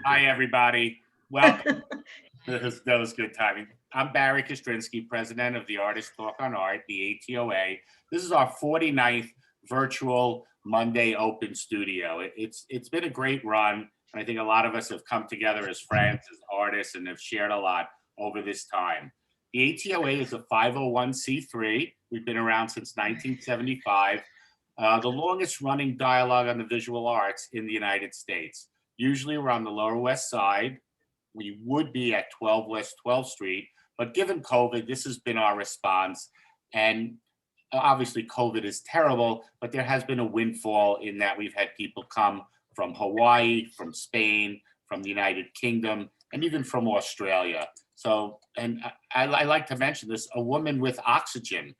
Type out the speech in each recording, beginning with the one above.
Hi, everybody. Welcome. That was good timing. I'm Barry Kostrinsky, president of the Artist Talk on Art, the ATOA. This is our 49th virtual Monday open studio. It's been a great run. And I think a lot of us have come together as friends, as artists, and have shared a lot over this time. The ATOA is a 501c3. We've been around since 1975, the longest running dialogue on the visual arts in the United States. Usually we're on the Lower West Side. We would be at 12 West 12th Street, but given COVID, this has been our response. And obviously COVID is terrible, but there has been a windfall in that we've had people come from Hawaii, from Spain, from the United Kingdom, and even from Australia. So, and I like to mention this, a woman with oxygen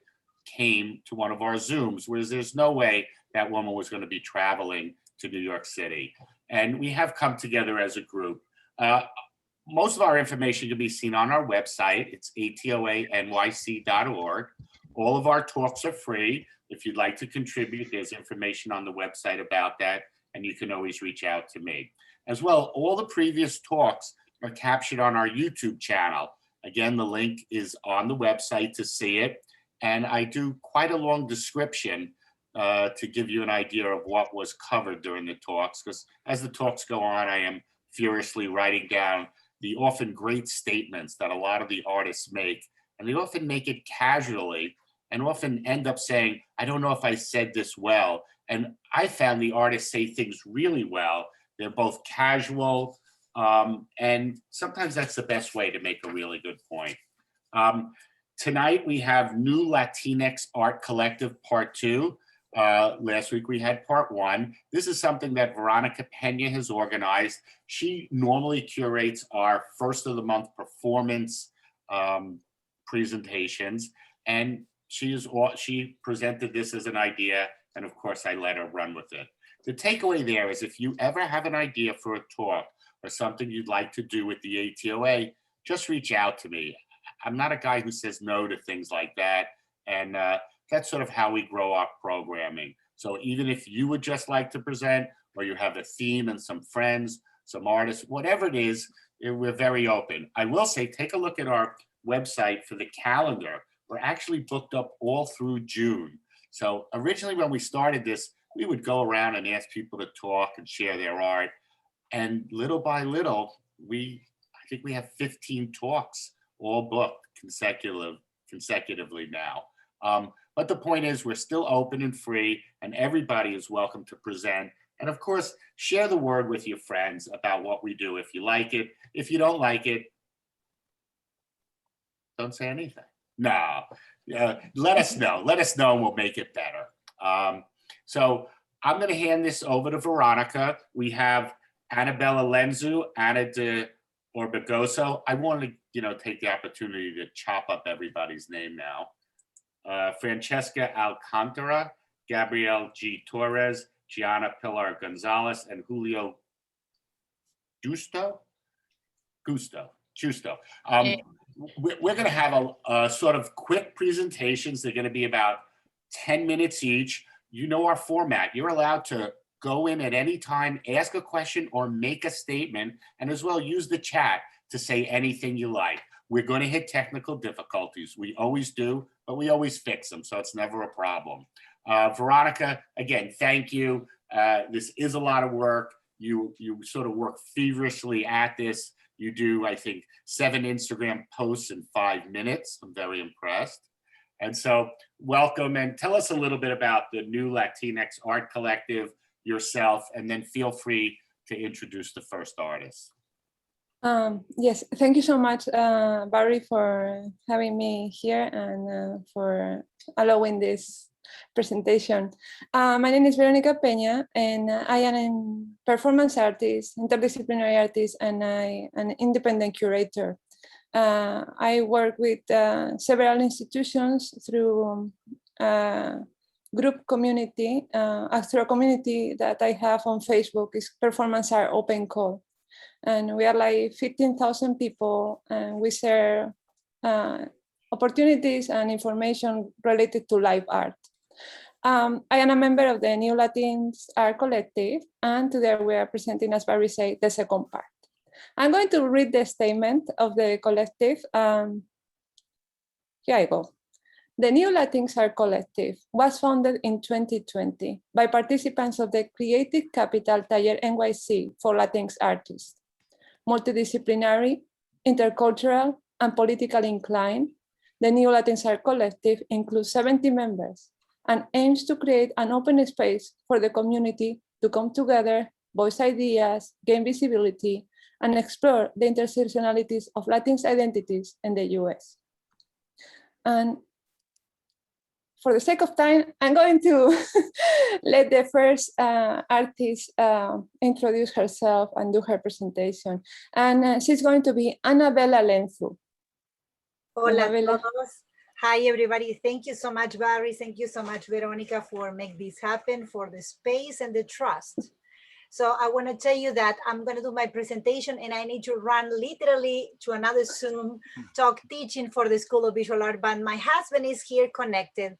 came to one of our Zooms, whereas there's no way that woman was going to be traveling to New York City. And we have come together as a group. Most of our information can be seen on our website. It's atoanyc.org. All of our talks are free. If you'd like to contribute, there's information on the website about that, and you can always reach out to me. As well, all the previous talks are captured on our YouTube channel. Again, the link is on the website to see it. And I do quite a long description to give you an idea of what was covered during the talks, because as the talks go on, I am furiously writing down the often great statements that a lot of the artists make, and they often make it casually and often end up saying, I don't know if I said this well. And I found the artists say things really well. They're both casual, and sometimes that's the best way to make a really good point. Tonight we have New LatinX Art Collective Part 2. Last week we had Part 1. This is something that Verónica Peña has organized. She normally curates our first of the month performance presentations, and she presented this as an idea, and of course I let her run with it. The takeaway there is if you ever have an idea for a talk or something you'd like to do with the ATOA, just reach out to me. I'm not a guy who says no to things like that, and that's sort of how we grow our programming. So even if you would just like to present, or you have a theme and some friends, some artists, whatever it is, we're very open. I will say, take a look at our website for the calendar. We're actually booked up all through June. So originally when we started this, we would go around and ask people to talk and share their art. And little by little, I think we have 15 talks all booked consecutively now. But the point is we're still open and free, and everybody is welcome to present. And of course, share the word with your friends about what we do. If you like it, if you don't like it, don't say anything. No, let us know. Let us know and we'll make it better. So I'm gonna hand this over to Verónica. We have Annabella Lenzu, Anna de Orbegoso. I want to, take the opportunity to chop up everybody's name now. Francesca Alcantara, Gabriel G. Torres, Giana Pilar González, and Julio Justo. We're going to have a sort of quick presentations. They're going to be about 10 minutes each. You know our format. You're allowed to go in at any time, ask a question or make a statement, and as well use the chat to say anything you like. We're going to hit technical difficulties. We always do, but we always fix them, so it's never a problem. Verónica, again, thank you. This is a lot of work. You sort of work feverishly at this. You do, I think, 7 Instagram posts in 5 minutes. I'm very impressed. And so welcome, and tell us a little bit about the New LatinX Art Collective, yourself, and then feel free to introduce the first artist. Yes, thank you so much, Barry, for having me here and for allowing this presentation. My name is Verónica Peña, and I am a performance artist, interdisciplinary artist, and an independent curator. I work with several institutions through group community, through a community that I have on Facebook is Performance Art Open Call. And we are like 15,000 people, and we share opportunities and information related to live art. I am a member of the New Latinx Art Collective, and today we are presenting, as Barry said, the second part. I'm going to read the statement of the collective. Here I go. The New Latinx Art Collective was founded in 2020 by participants of the Creative Capital Taller NYC for Latinx artists. Multidisciplinary, intercultural, and politically inclined, the New Latinx Art Collective includes 70 members and aims to create an open space for the community to come together, voice ideas, gain visibility, and explore the intersectionalities of Latinx identities in the US. And for the sake of time, I'm going to let the first artist introduce herself and do her presentation. And she's going to be Annabella Lenzu. Hola a todos. Hi, everybody. Thank you so much, Barry. Thank you so much, Veronica, for making this happen, for the space and the trust. So I want to tell you that I'm going to do my presentation and I need to run literally to another Zoom talk teaching for the School of Visual Art, but my husband is here connected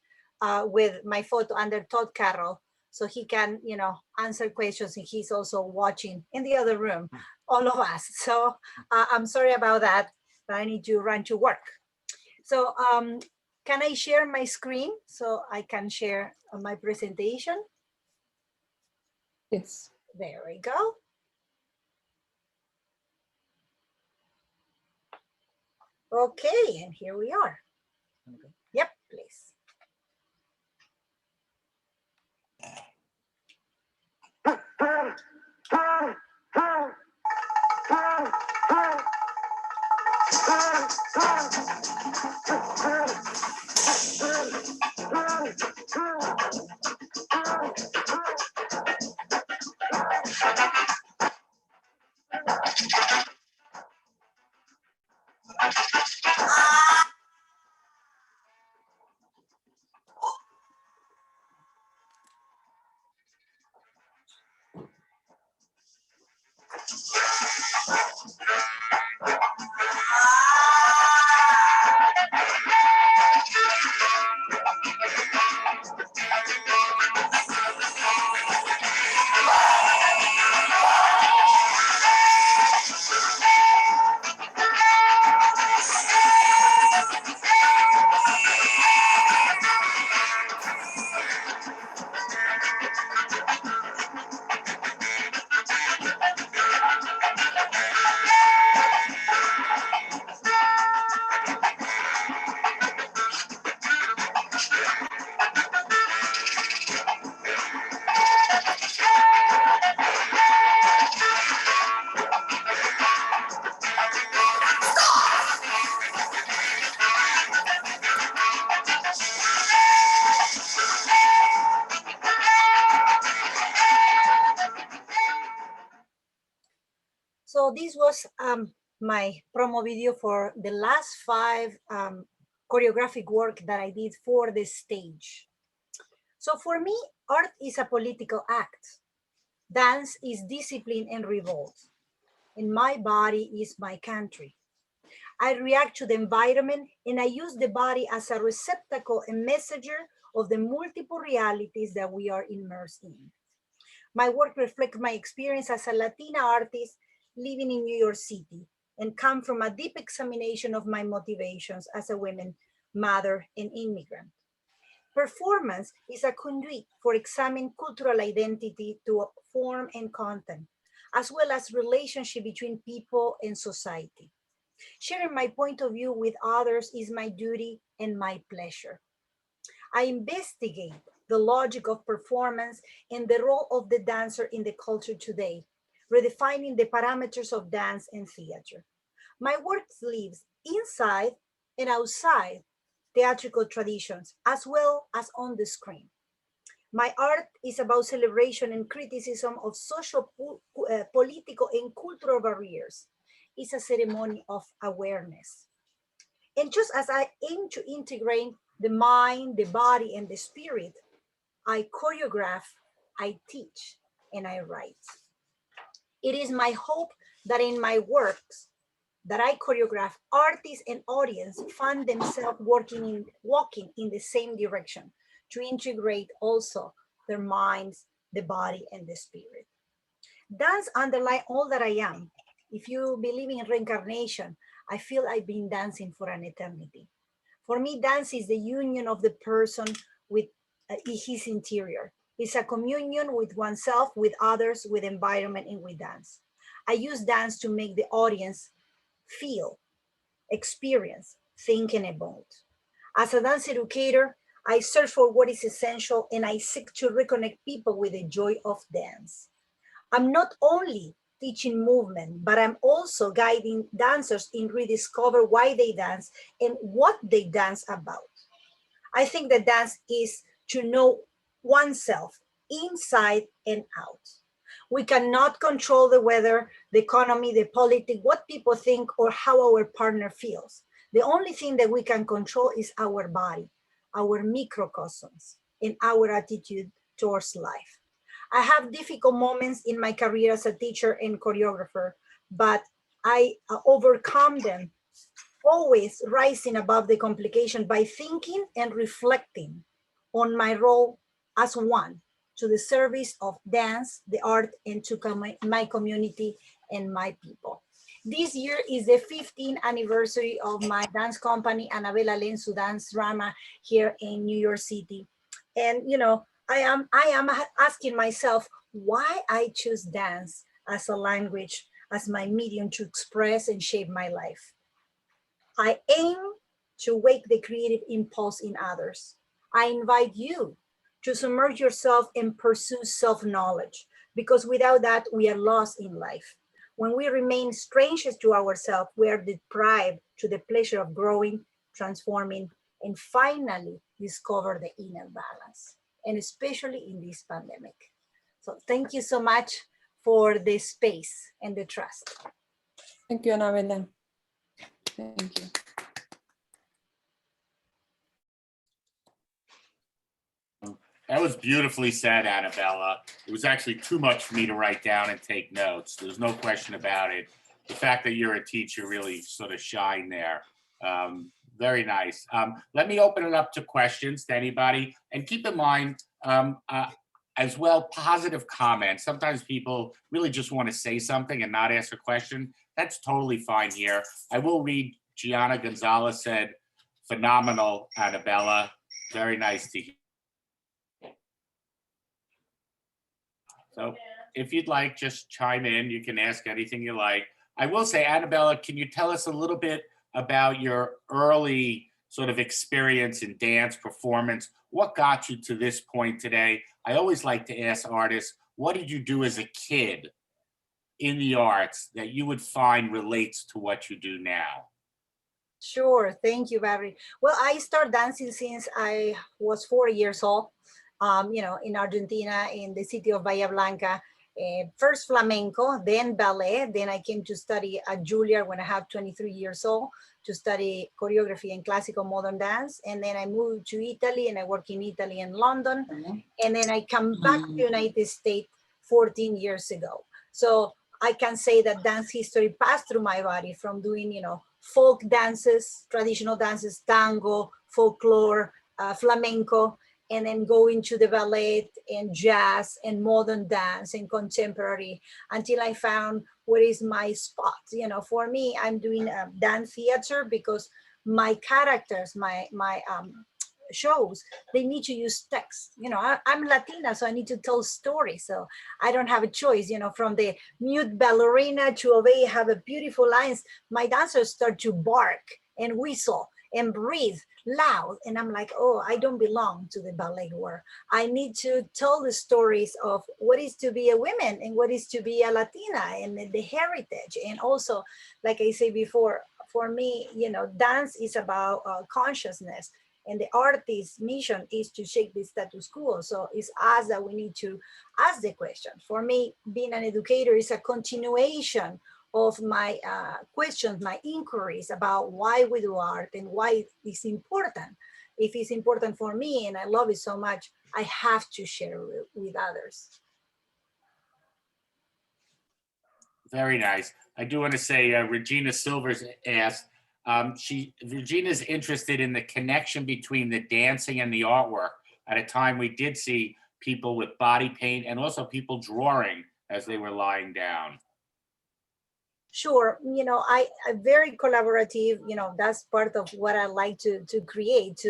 with my photo under Todd Carroll, so he can, you know, answer questions, and he's also watching in the other room, all of us. So I'm sorry about that, but I need to run to work. So can I share my screen so I can share my presentation? Yes. There we go. Okay, and here we are. Yep, please. So this was my promo video for the last 5 choreographic work that I did for the stage. So for me, art is a political act. Dance is discipline and revolt. And my body is my country. I react to the environment and I use the body as a receptacle and messenger of the multiple realities that we are immersed in. My work reflects my experience as a Latina artist living in New York City and come from a deep examination of my motivations as a woman, mother, and immigrant. Performance is a conduit for examining cultural identity to form and content, as well as relationship between people and society. Sharing my point of view with others is my duty and my pleasure. I investigate the logic of performance and the role of the dancer in the culture today, redefining the parameters of dance and theater. My work lives inside and outside theatrical traditions, as well as on the screen. My art is about celebration and criticism of social, political, and cultural barriers. It's a ceremony of awareness. And just as I aim to integrate the mind, the body, and the spirit, I choreograph, I teach, and I write. It is my hope that in my works that I choreograph, artists and audience find themselves walking in the same direction to integrate also their minds, the body, and the spirit. Dance underlies all that I am. If you believe in reincarnation, I feel I've been dancing for an eternity. For me, dance is the union of the person with his interior. It's a communion with oneself, with others, with environment, and with dance. I use dance to make the audience feel, experience, think, and evolve. As a dance educator, I search for what is essential and I seek to reconnect people with the joy of dance. I'm not only teaching movement, but I'm also guiding dancers in rediscover why they dance and what they dance about. I think that dance is to know oneself inside and out. We cannot control the weather, the economy, the politics, what people think, or how our partner feels. The only thing that we can control is our body, our microcosms, and our attitude towards life. I have difficult moments in my career as a teacher and choreographer, but I overcome them, always rising above the complication by thinking and reflecting on my role as one to the service of dance, the art, and to my community and my people. This year is the 15th anniversary of my dance company, Annabella Lenzu Dance Drama, here in New York City. And you know, I am asking myself why I choose dance as a language, as my medium to express and shape my life. I aim to wake the creative impulse in others. I invite you to submerge yourself and pursue self-knowledge, because without that, we are lost in life. When we remain strangers to ourselves, we are deprived to the pleasure of growing, transforming, and finally discover the inner balance, and especially in this pandemic. So thank you so much for the space and the trust. Thank you, Anabella. Thank you. That was beautifully said, Annabella. It was actually too much for me to write down and take notes. There's no question about it. The fact that you're a teacher really sort of shine there. Very nice. Let me open it up to questions to anybody. And keep in mind, as well, positive comments. Sometimes people really just want to say something and not ask a question. That's totally fine here. I will read Gianna Gonzalez said, phenomenal, Annabella. Very nice to hear. So if you'd like, just chime in. You can ask anything you like. I will say, Annabella, can you tell us a little bit about your early sort of experience in dance performance? What got you to this point today? I always like to ask artists, what did you do as a kid in the arts that you would find relates to what you do now? Sure, thank you, Valerie. Well, I started dancing since I was 4 years old. You know, in Argentina, in the city of Bahia Blanca, first flamenco, then ballet. Then I came to study at Juilliard when I had 23 years old to study choreography and classical modern dance. And then I moved to Italy and I work in Italy and London. And then I come back to the United States 14 years ago. So I can say that dance history passed through my body from doing, you know, folk dances, traditional dances, tango, folklore, flamenco, and then go into the ballet and jazz and modern dance and contemporary until I found where is my spot. You know, for me, I'm doing dance theater because my characters, my shows, they need to use text. You know, I'm Latina, so I need to tell stories. So I don't have a choice, you know, from the mute ballerina to obey, have a beautiful lines. My dancers start to bark and whistle and breathe loud. And I'm like, oh, I don't belong to the ballet world. I need to tell the stories of what is to be a woman and what is to be a Latina and the heritage. And also, like I said before, for me, you know, dance is about consciousness. And the artist's mission is to shake the status quo. So it's us that we need to ask the question. For me, being an educator is a continuation of my questions, my inquiries about why we do art and why it's important. If it's important for me and I love it so much, I have to share it with others. Very nice. I do want to say Regina Silvers asked, Regina's interested in the connection between the dancing and the artwork. at a time we did see people with body paint and also people drawing as they were lying down. Sure, I'm very collaborative. That's part of what I like to create,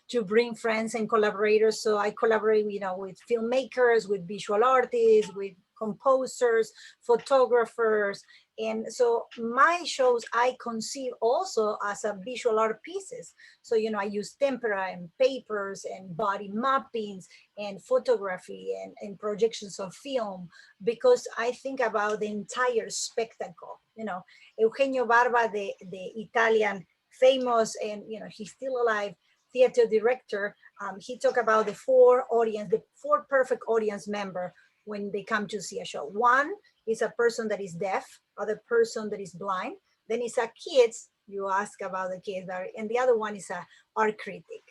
to bring friends and collaborators. So I collaborate, with filmmakers, with visual artists, with composers, photographers. And so my shows I conceive also as a visual art pieces. So, I use tempera and papers and body mappings and photography and projections of film, because I think about the entire spectacle. Eugenio Barba, the Italian famous, and he's still alive, theater director, he talked about the four perfect audience member when they come to see a show. One is a person that is deaf, other person that is blind, then it's a kids, you ask about the kids, and the other one is a art critic.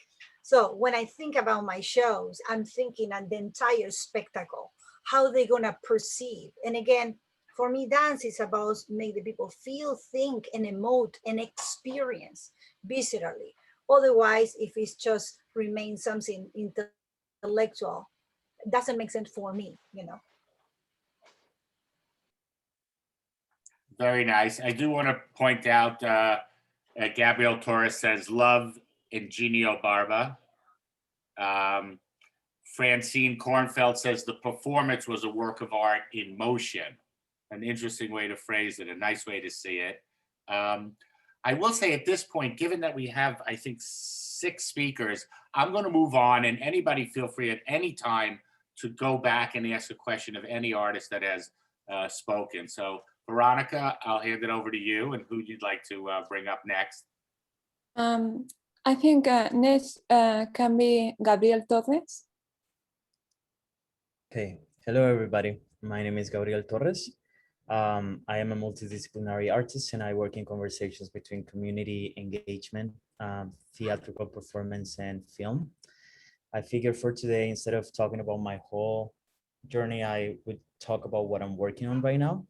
So when I think about my shows, I'm thinking on the entire spectacle, how they're gonna perceive. And again, for me, dance is about make the people feel, think, and emote and experience viscerally. Otherwise, if it's just remain something intellectual, it doesn't make sense for me. Very nice. I do want to point out, Gabriel Torres says, love Ingenio Barba. Francine Kornfeld says the performance was a work of art in motion. An interesting way to phrase it, a nice way to see it. I will say at this point, given that we have, I think, 6 speakers, I'm going to move on, and anybody feel free at any time to go back and ask a question of any artist that has spoken. So Veronica, I'll hand it over to you and who you'd like to bring up next. I think next can be Gabriel Torres. Okay, hello everybody. My name is Gabriel Torres. I am a multidisciplinary artist and I work in conversations between community engagement, theatrical performance, and film. I figured for today, instead of talking about my whole journey, I would talk about what I'm working on right now.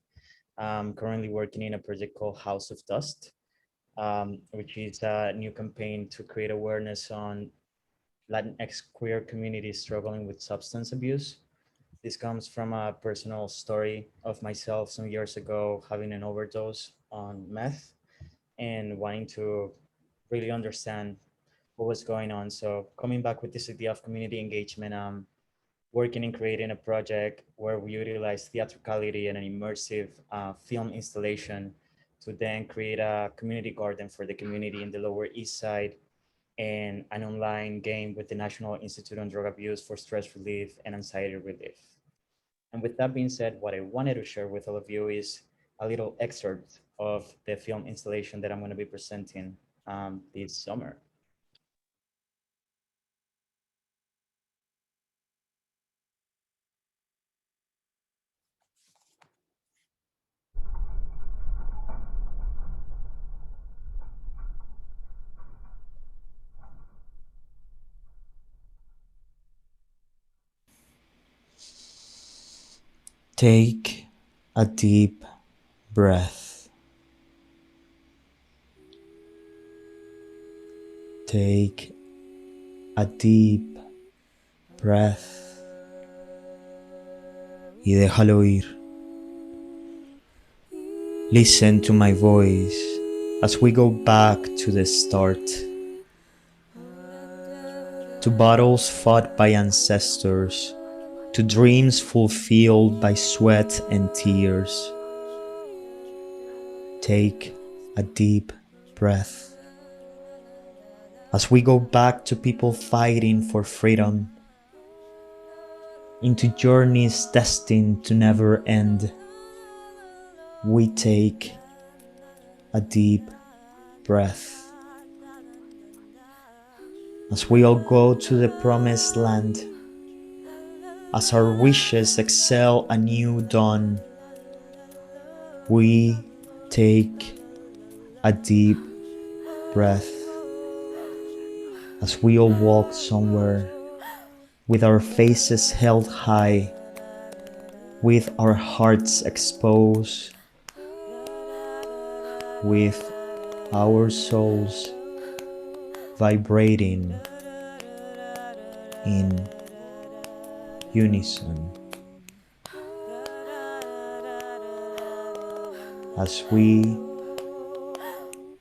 I'm currently working in a project called House of Dust, which is a new campaign to create awareness on Latinx queer communities struggling with substance abuse. This comes from a personal story of myself some years ago having an overdose on meth and wanting to really understand what was going on. So coming back with this idea of community engagement, working in creating a project where we utilize theatricality and an immersive film installation to then create a community garden for the community in the Lower East Side, and an online game with the National Institute on Drug Abuse for stress relief and anxiety relief. And with that being said, what I wanted to share with all of you is a little excerpt of the film installation that I'm going to be presenting this summer. Take a deep breath. Take a deep breath y déjalo ir. Listen to my voice as we go back to the start, to battles fought by ancestors, to dreams fulfilled by sweat and tears. Take a deep breath as we go back to people fighting for freedom, into journeys destined to never end. We take a deep breath as we all go to the promised land, as our wishes exhale a new dawn. We take a deep breath as we all walk somewhere with our faces held high, with our hearts exposed, with our souls vibrating in unison as we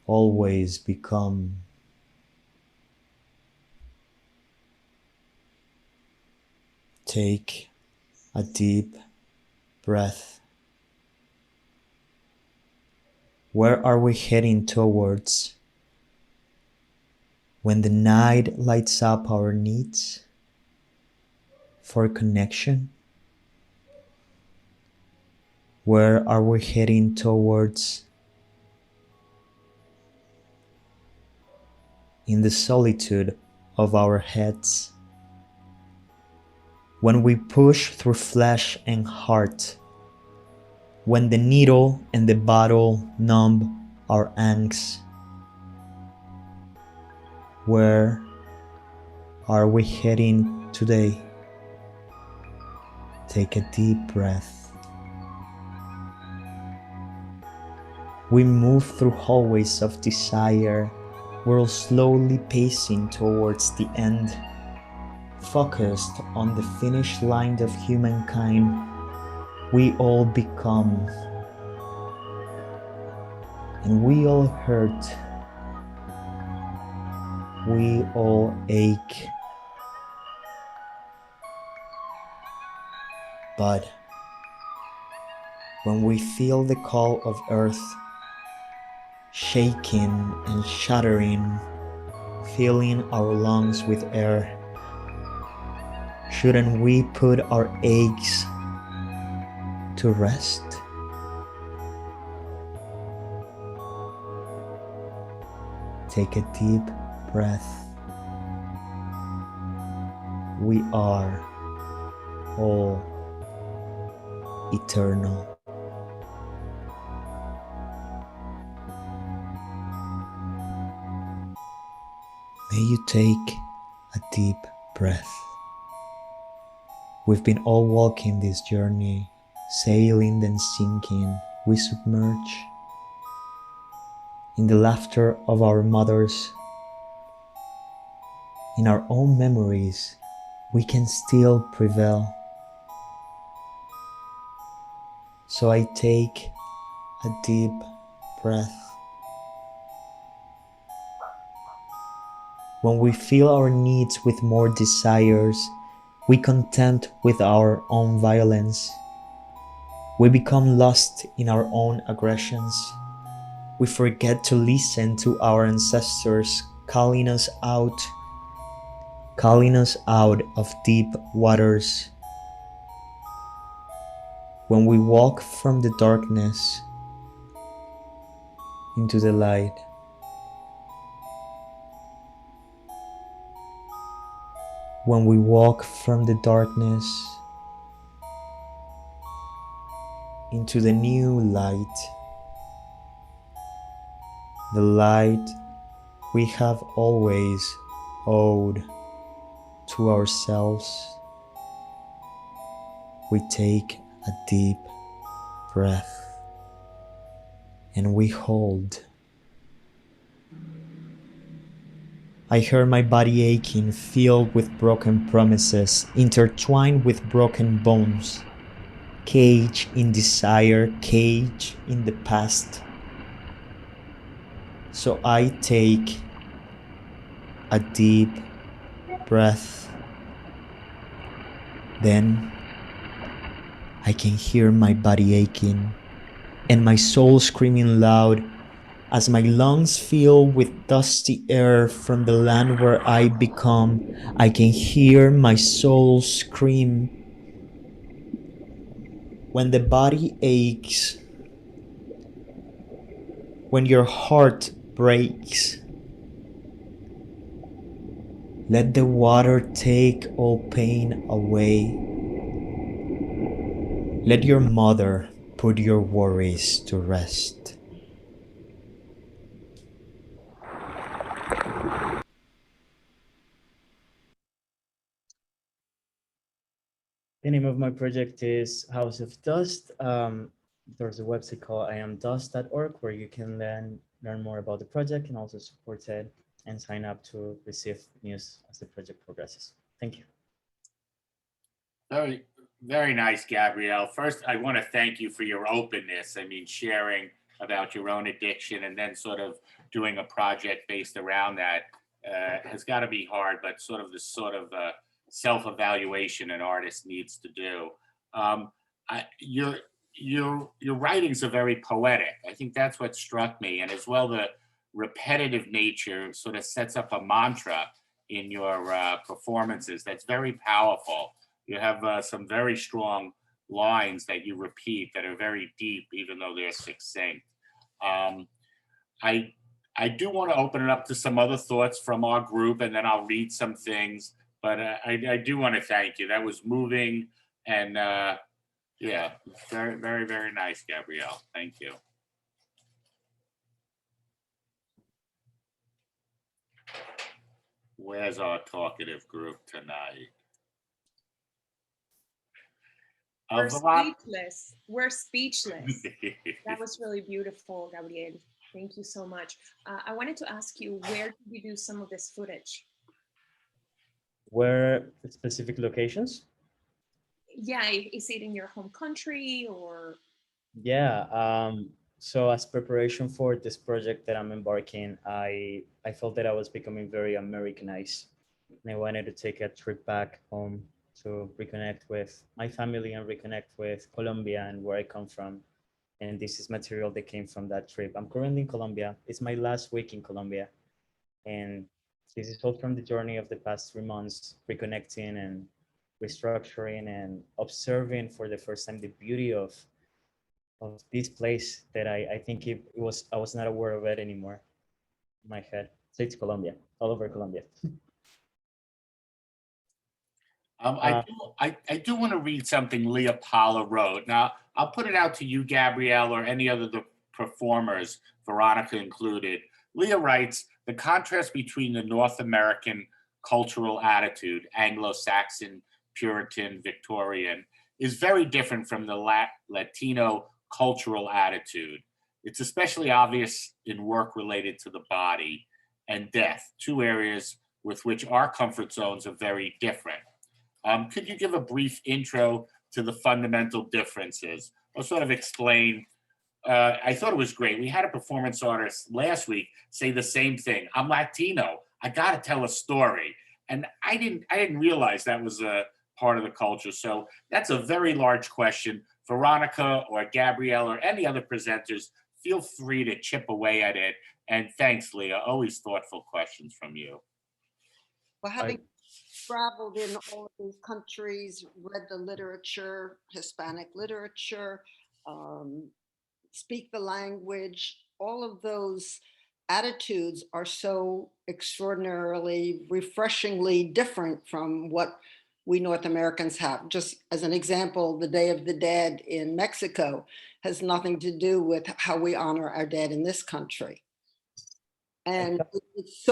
always become take a deep breath. Where are we heading towards when the night lights up our needs for connection? Where are we heading towards in the solitude of our heads? When we push through flesh and heart, when the needle and the bottle numb our angst, where are we heading today? Take a deep breath. We move through hallways of desire. We're slowly pacing towards the end, focused on the finish line of humankind. We all become, and we all hurt, we all ache. But when we feel the call of earth shaking and shuddering, filling our lungs with air, shouldn't we put our aches to rest? Take a deep breath. We are all eternal. May you take a deep breath. We've been all walking this journey, sailing then sinking. We submerge in the laughter of our mothers. In our own memories, we can still prevail. So I take a deep breath. When we fill our needs with more desires, we content with our own violence. We become lost in our own aggressions. We forget to listen to our ancestors calling us out of deep waters. When we walk from the darkness into the light, when we walk from the darkness into the new light, the light we have always owed to ourselves, we take a deep breath and we hold. I hear my body aching, filled with broken promises, intertwined with broken bones, caged in desire, caged in the past. So I take a deep breath. Then I can hear my body aching and my soul screaming loud as my lungs fill with dusty air from the land where I become. I can hear my soul scream. When the body aches, when your heart breaks, let the water take all pain away. Let your mother put your worries to rest. The name of my project is House of Dust. There's a website called iamdust.org where you can learn more about the project and also support it and sign up to receive news as the project progresses. Thank you. Very, very nice, Gabrielle. First, I want to thank you for your openness. I mean, sharing about your own addiction and then sort of doing a project based around that has got to be hard, but sort of this sort of self-evaluation an artist needs to do. Um, your writings are very poetic. I think that's what struck me, and as well the repetitive nature sort of sets up a mantra in your performances that's very powerful. You have some very strong lines that you repeat that are very deep, even though they're succinct. Um, I I do want to open it up to some other thoughts from our group, and then I'll read some things. But I do want to thank you. That was moving, and yeah, very, very, very nice, Gabrielle. Thank you. Where's our talkative group tonight? We're Veronica. speechless. We're speechless. That was really beautiful, Gabriel. Thank you so much. I wanted to ask you, where did you do some of this footage? Where specific locations? Yeah, is it in your home country or? Yeah, so as preparation for this project that I'm embarking, I felt that I was becoming very Americanized. And I wanted to take a trip back home to reconnect with my family and reconnect with Colombia and where I come from. And this is material that came from that trip. I'm currently in Colombia. It's my last week in Colombia. And this is all from the journey of the past 3 months, reconnecting and restructuring and observing for the first time the beauty of this place that I think I was not aware of it anymore in my head. So it's Colombia, all over Colombia. I do want to read something Leah Paula wrote. Now, I'll put it out to you, Gabrielle, or any other the performers, Veronica included. Leah writes, the contrast between the North American cultural attitude, Anglo-Saxon, Puritan, Victorian, is very different from the Latino cultural attitude. It's especially obvious in work related to the body and death, two areas with which our comfort zones are very different. Could you give a brief intro to the fundamental differences or sort of explain? I thought it was great. We had a performance artist last week say the same thing. I'm Latino. I got to tell a story. And I didn't realize that was a part of the culture. So that's a very large question. Veronica or Gabrielle or any other presenters, feel free to chip away at it. And thanks, Leah. Always thoughtful questions from you. Well, having traveled in all of these countries, read the literature, Hispanic literature, speak the language, all of those attitudes are so extraordinarily, refreshingly different from what we North Americans have. Just as an example, the Day of the Dead in Mexico has nothing to do with how we honor our dead in this country. And it's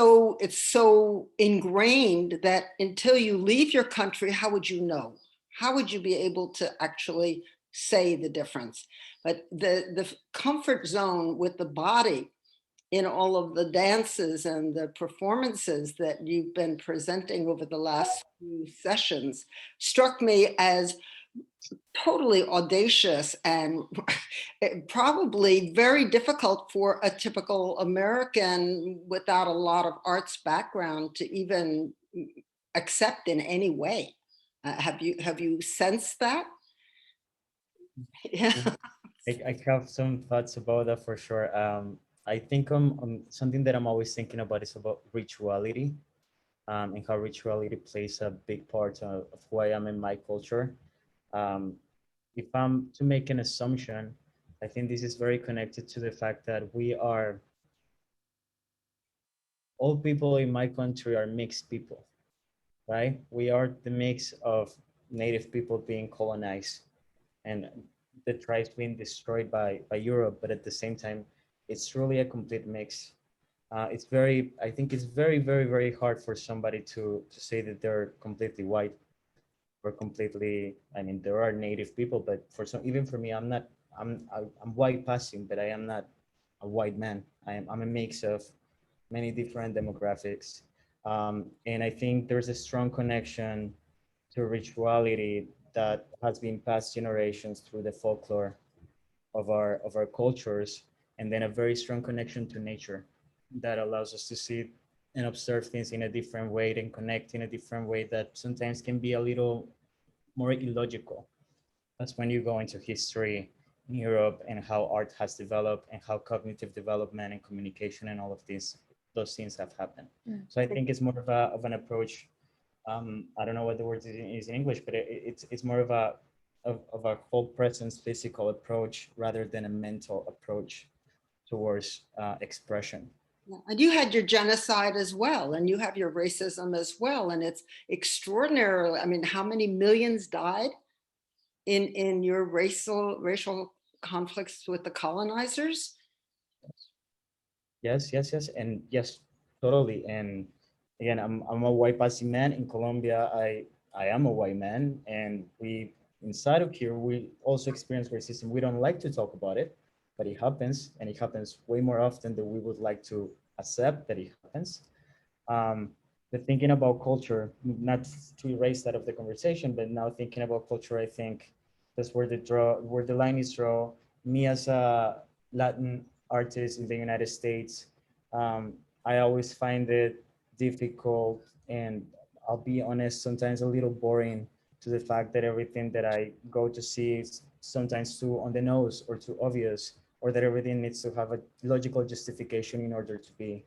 so ingrained that until you leave your country, how would you know? How would you be able to actually say the difference? But the comfort zone with the body in all of the dances and the performances that you've been presenting over the last few sessions struck me as totally audacious and probably very difficult for a typical American without a lot of arts background to even accept in any way. Have you sensed that? Yeah. I have some thoughts about that for sure. I think something that I'm always thinking about is about rituality, and how rituality plays a big part of who I am in my culture. If I'm to make an assumption, I think this is very connected to the fact that all people in my country are mixed people, right? We are the mix of native people being colonized and the tribes being destroyed by Europe, but at the same time, it's truly a complete mix. I think it's very, very, very hard for somebody to say that they're completely white or completely, I mean, there are native people, but even for me, I'm white passing, but I am not a white man. I'm a mix of many different demographics. And I think there's a strong connection to rituality that has been passed generations through the folklore of our cultures, and then a very strong connection to nature that allows us to see and observe things in a different way and connect in a different way that sometimes can be a little more illogical. That's when you go into history in Europe and how art has developed and how cognitive development and communication and all of those things have happened. So I think it's more of an approach. I don't know what the word is in English, but it's more of a whole presence physical approach rather than a mental approach towards expression. Yeah. And you had your genocide as well, and you have your racism as well. And it's extraordinary. I mean, how many millions died in your racial conflicts with the colonizers? Yes, and yes, totally. And again, I'm a white passing man in Colombia. I am a white man, and we inside of here we also experience racism. We don't like to talk about it, but it happens, and it happens way more often than we would like to accept that it happens. But thinking about culture, not to erase that of the conversation, but now thinking about culture, I think that's where the line is drawn. Me as a Latin artist in the United States, I always find it difficult, and I'll be honest, sometimes a little boring to the fact that everything that I go to see is sometimes too on the nose or too obvious, or that everything needs to have a logical justification in order to be,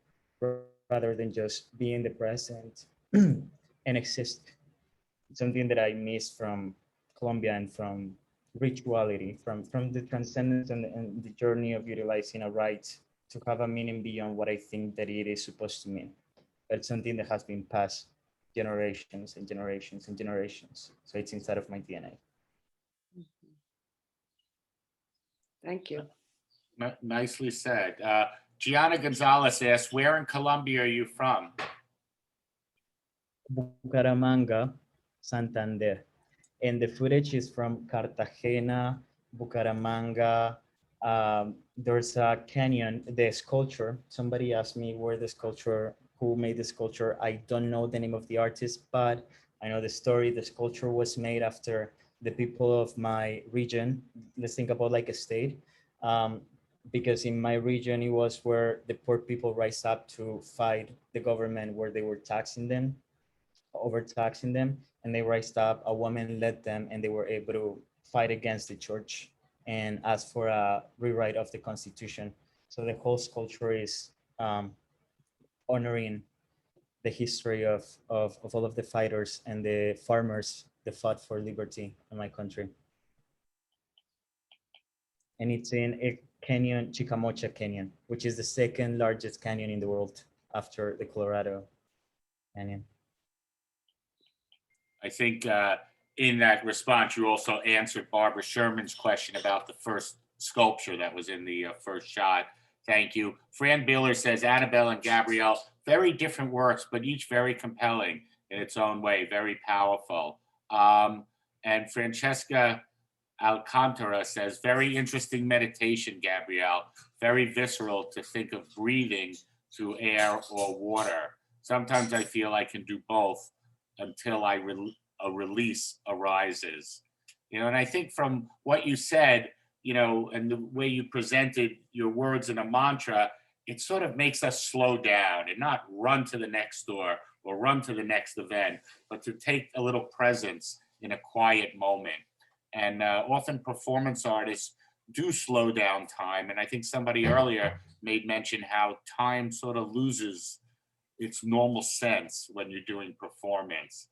rather than just be in the present and exist. It's something that I miss from Colombia and from rituality, from the transcendence and the journey of utilizing a right to have a meaning beyond what I think that it is supposed to mean. But it's something that has been passed generations and generations and generations. So it's inside of my DNA. Thank you. Nicely said. Gianna Gonzalez asks, where in Colombia are you from? Bucaramanga, Santander. And the footage is from Cartagena, Bucaramanga. There's a canyon, the sculpture. Somebody asked me where the sculpture, who made the sculpture. I don't know the name of the artist, but I know the story. The sculpture was made after the people of my region. Let's think about like a state. Because in my region, it was where the poor people rise up to fight the government where they were taxing them, overtaxing them, and they raised up. A woman led them, and they were able to fight against the church and ask for a rewrite of the constitution. So the whole sculpture is honoring the history of all of the fighters and the farmers that fought for liberty in my country. And it's in a canyon, Chicamocha Canyon, which is the second largest canyon in the world after the Colorado Canyon. I think in that response, you also answered Barbara Sherman's question about the first sculpture that was in the first shot. Thank you. Fran Biller says, Annabelle and Gabriel, very different works, but each very compelling in its own way, very powerful. And Francesca Alcantara says, very interesting meditation, Gabriel. Very visceral to think of breathing through air or water. Sometimes I feel I can do both until a release arises. You know, and I think from what you said, you know, and the way you presented your words in a mantra, it sort of makes us slow down and not run to the next door or run to the next event, but to take a little presence in a quiet moment. And often performance artists do slow down time. And I think somebody earlier made mention how time sort of loses its normal sense when you're doing performance.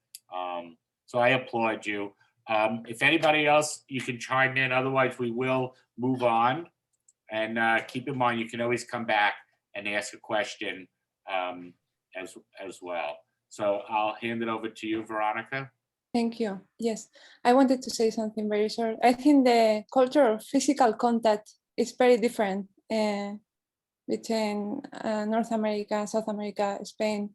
So I applaud you. If anybody else, you can chime in. Otherwise, we will move on. And keep in mind, you can always come back and ask a question as well. So I'll hand it over to you, Veronica. Thank you. Yes, I wanted to say something very short. I think the culture of physical contact is very different between North America, South America, Spain,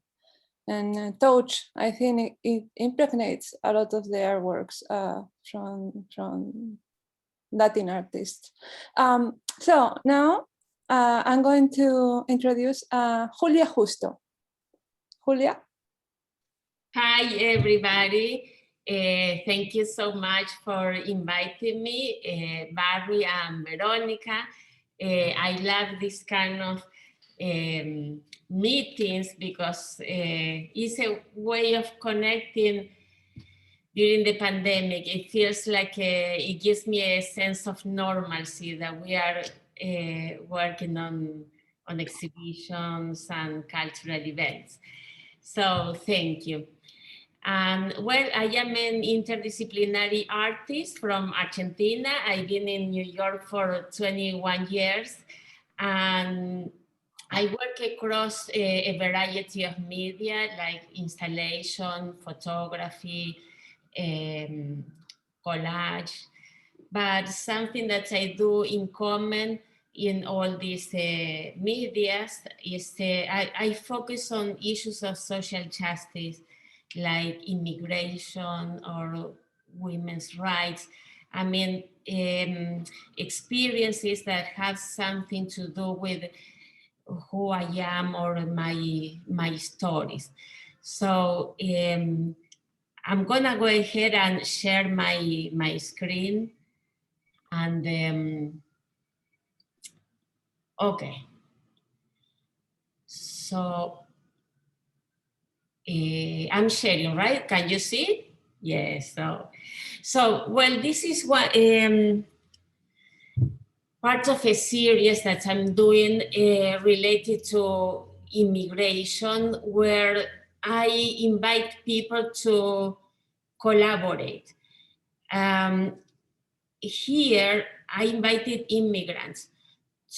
and touch. I think it impregnates a lot of their works from Latin artists. So now I'm going to introduce Julia Justo. Julia? Hi, everybody. Thank you so much for inviting me, Barry and Veronica. I love this kind of meetings because it's a way of connecting during the pandemic. It feels like it gives me a sense of normalcy that we are working on exhibitions and cultural events. So thank you. Well, I am an interdisciplinary artist from Argentina. I've been in New York for 21 years, and I work across a variety of media like installation, photography, collage, but something that I do in common in all these medias is I focus on issues of social justice, like immigration or women's rights. I mean, experiences that have something to do with who I am or my stories. So I'm gonna go ahead and share my screen. And okay. So I'm sharing, right? Can you see it? Yes. So well, this is what part of a series that I'm doing related to immigration, where I invite people to collaborate. Here, I invited immigrants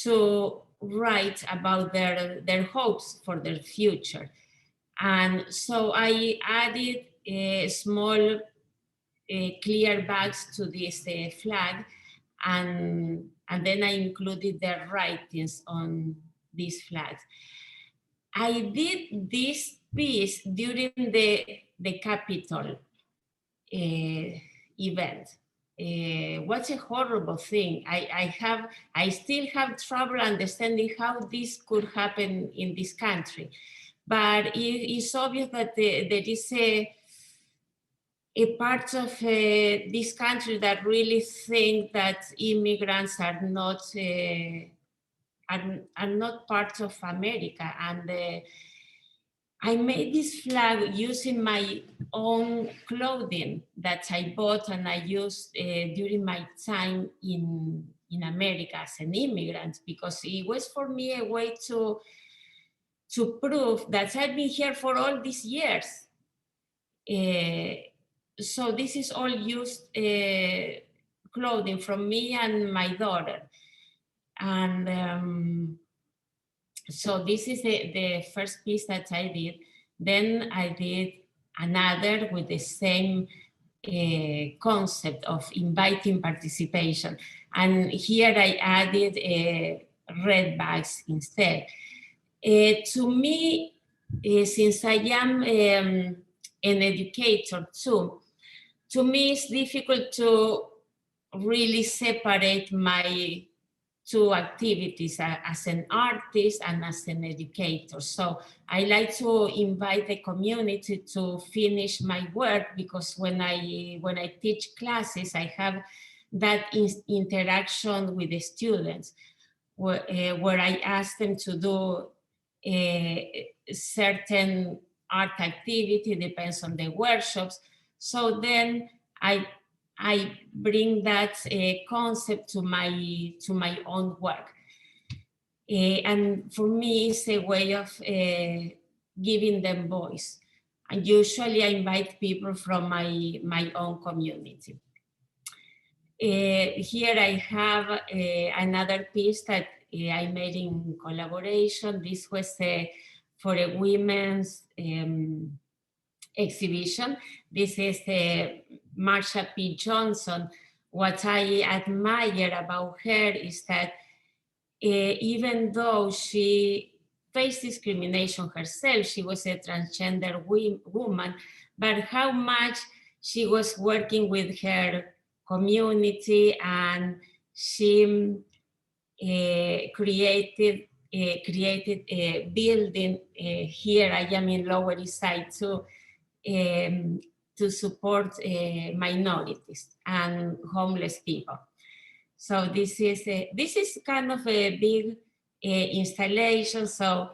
to write about their hopes for their future. And so I added small clear bags to this flag, and then I included their writings on these flags. I did this piece during the Capitol event. What's a horrible thing. I still have trouble understanding how this could happen in this country. But it's obvious that there is a part of this country that really think that immigrants are not part of America. And I made this flag using my own clothing that I bought and I used during my time in America as an immigrant, because it was for me a way to prove that I've been here for all these years. So this is all used clothing from me and my daughter. And so this is the first piece that I did. Then I did another with the same concept of inviting participation. And here I added red bags instead. To me, since I am an educator too, to me it's difficult to really separate my two activities as an artist and as an educator. So I like to invite the community to finish my work, because when I teach classes, I have that interaction with the students where I ask them to do a certain art activity, depends on the workshops. So then I bring that concept to my own work. And for me, it's a way of giving them voice. And usually I invite people from my own community. Here I have another piece that I made in collaboration. This was for a women's exhibition. This is Marsha P Johnson. What I admire about her is that even though she faced discrimination herself, she was a transgender woman, but how much she was working with her community, and she created a building. Here I am in Lower East Side too, to support minorities and homeless people. So this is kind of a big installation. So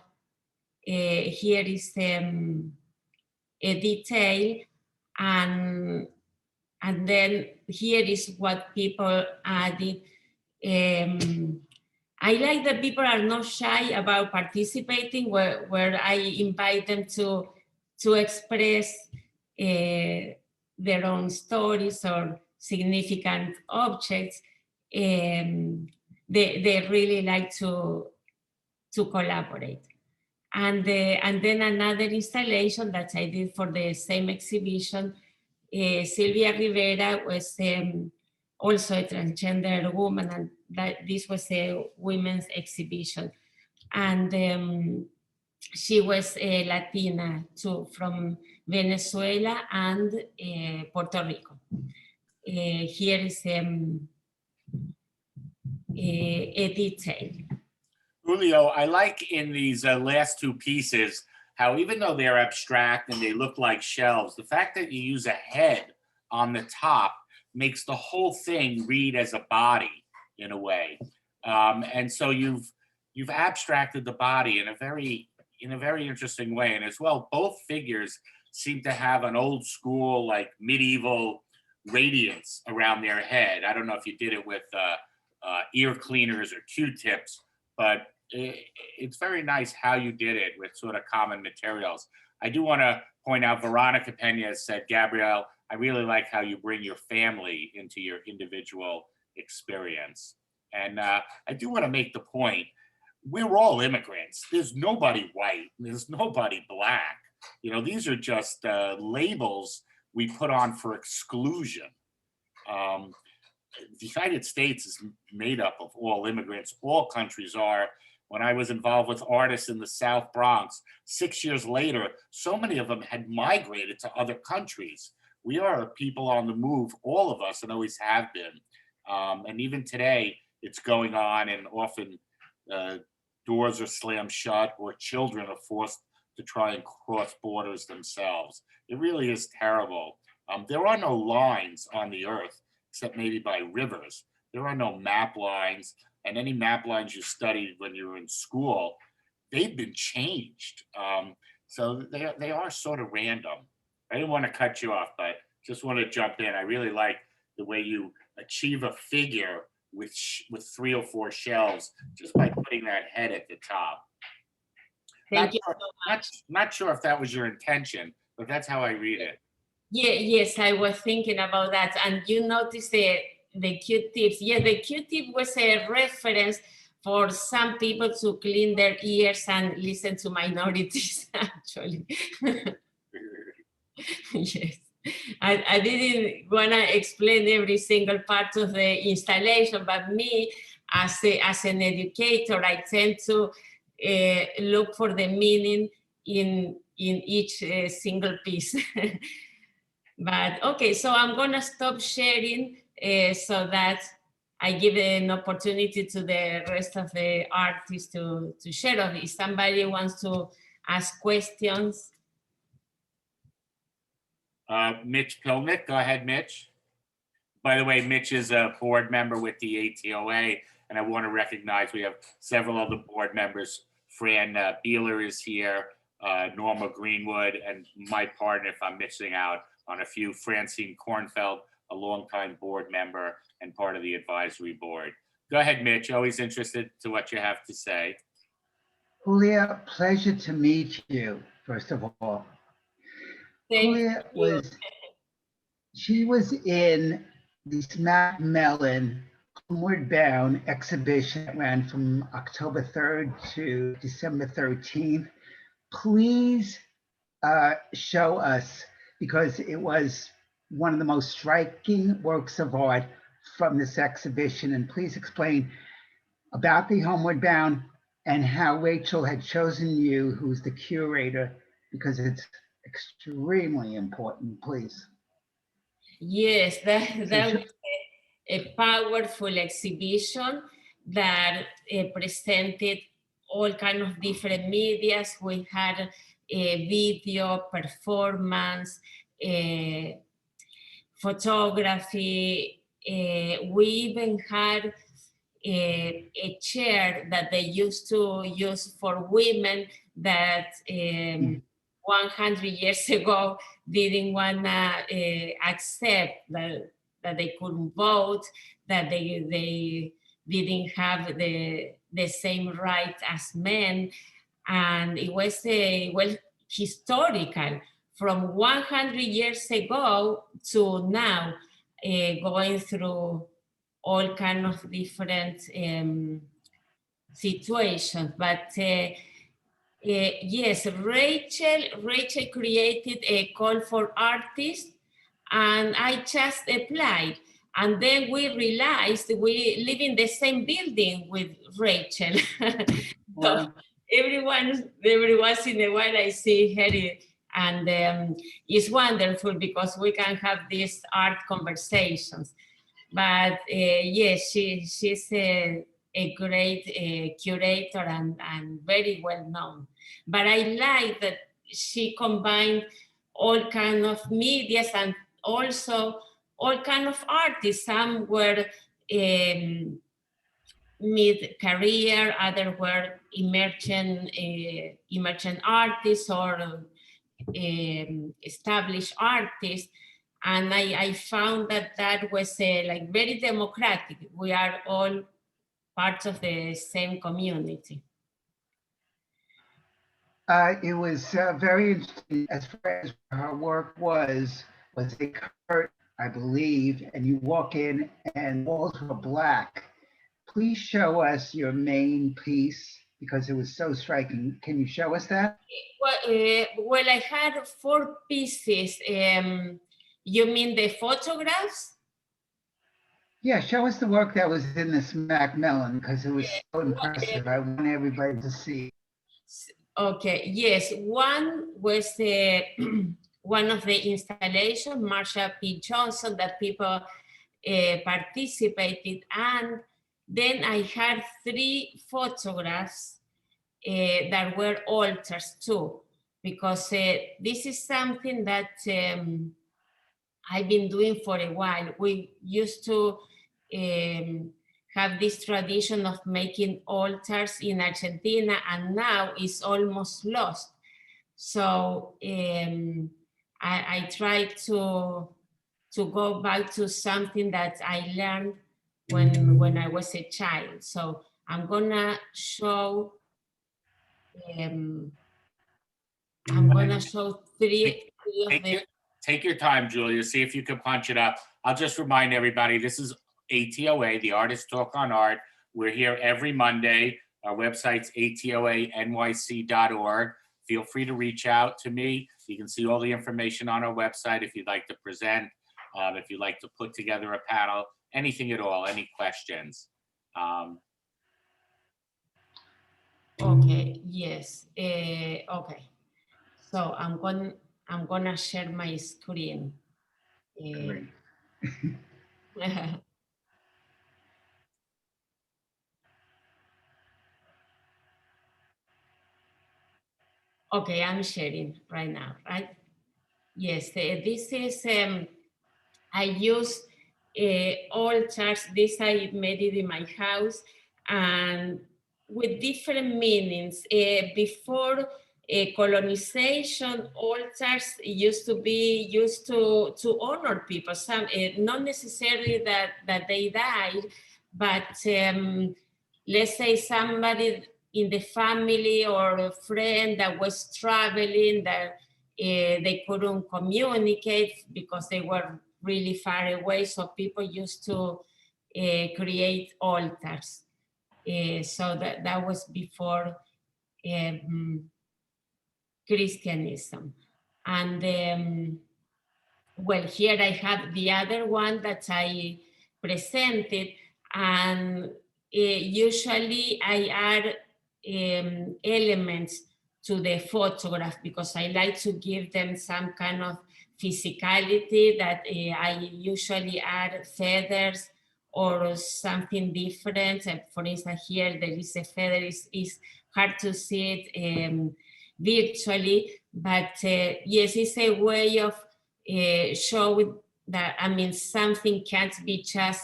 here is a detail, and then here is what people added. I like that people are not shy about participating, where I invite them to express their own stories or significant objects. They really like to collaborate. And then another installation that I did for the same exhibition, Silvia Rivera was also a transgender woman, and this was a women's exhibition. And she was a Latina too, from Venezuela and Puerto Rico. Here is a detail. Julio, I like in these last two pieces how even though they're abstract and they look like shelves, the fact that you use a head on the top makes the whole thing read as a body in a way. And so you've abstracted the body in a very interesting way. And as well, both figures seem to have an old school, like medieval radiance around their head. I don't know if you did it with ear cleaners or Q-tips, but it's very nice how you did it with sort of common materials. I do want to point out, Veronica Peña said, Gabriel, I really like how you bring your family into your individual experience. And I do want to make the point, we're all immigrants. There's nobody white, there's nobody black. You know, these are just labels we put on for exclusion. The United States is made up of all immigrants. All countries are. When I was involved with artists in the South Bronx, 6 years later, so many of them had migrated to other countries. We are people on the move, all of us, and always have been. And even today, it's going on, and often doors are slammed shut or children are forced to try and cross borders themselves. It really is terrible. There are no lines on the earth, except maybe by rivers. There are no map lines, and any map lines you studied when you were in school, they've been changed. So they are sort of random. I didn't want to cut you off, but just want to jump in. I really like the way you achieve a figure with 3 or 4 shelves just by putting that head at the top. Thank you so much. Not sure if that was your intention, but that's how I read it. Yeah, yes, I was thinking about that. And you noticed the Q-tips. Yeah, the Q-tip was a reference for some people to clean their ears and listen to minorities, actually. Yes. I didn't want to explain every single part of the installation, but me, as an educator, I tend to look for the meaning in each single piece. But okay, so I'm gonna stop sharing so that I give an opportunity to the rest of the artists to share. Or if somebody wants to ask questions. Mitch Pilnick, go ahead, Mitch. By the way, Mitch is a board member with the ATOA, and I want to recognize we have several other board members. Fran Beeler is here, Norma Greenwood, and my partner, if I'm missing out on a few, Francine Kornfeld, a longtime board member and part of the advisory board. Go ahead, Mitch. Always interested to what you have to say. Julia, pleasure to meet you, first of all. Julia was in the Smack Melon Homeward Bound exhibition that ran from October 3rd to December 13th. Please show us, because it was one of the most striking works of art from this exhibition. And please explain about the Homeward Bound and how Rachel had chosen you, who's the curator, because it's extremely important, please. Yes, that was a powerful exhibition that presented all kinds of different medias. We had a video, performance, photography. We even had a chair that they used to use for women that 100 years ago didn't want to accept that they couldn't vote, that they didn't have the same right as men. And it was well, historical from 100 years ago to now, going through all kind of different situations. But yes, Rachel created a call for artists, and I just applied. And then we realized we live in the same building with Rachel. So every once in a while I see her, and it's wonderful because we can have these art conversations. But yes, she's a great curator and very well known. But I like that she combined all kind of medias and also all kind of artists. Some were mid-career, others were emergent artists or established artists. And I found that was like very democratic. We are all part of the same community. It was very interesting as far as her work was a curtain, I believe, and you walk in and walls were black. Please show us your main piece because it was so striking. Can you show us that? Well, I had 4 pieces. You mean the photographs? Yeah, show us the work that was in this Macmillan because it was so impressive. I want everybody to see. Okay, yes, one was one of the installations, Marsha P Johnson, that people participated, and then I had 3 photographs that were altars too, because this is something that I've been doing for a while. We used to have this tradition of making altars in Argentina, and now it's almost lost. So I try to go back to something that I learned when I was a child. So I'm gonna show three of them. Take your time, Julia. See if you can punch it up. I'll just remind everybody, this is ATOA, the Artist Talk on Art. We're here every Monday. Our website's atoanyc.org. Feel free to reach out to me. You can see all the information on our website if you'd like to present, if you'd like to put together a panel, anything at all, any questions. Okay, yes, okay. So I'm gonna share my screen. Okay, I'm sharing right now, right? Yes, this is, I use all charts. This I made it in my house and with different meanings. Before colonization, altars used to be used to honor people. Some, not necessarily that they died, but let's say somebody in the family or a friend that was traveling, that they couldn't communicate because they were really far away. So people used to create altars. So that was before Christianism. And well, here I have the other one that I presented, and usually I add elements to the photograph because I like to give them some kind of physicality, that I usually add feathers or something different. And for instance, here there is a feather. It's hard to see it virtually, but yes, it's a way of show that, I mean, something can't be just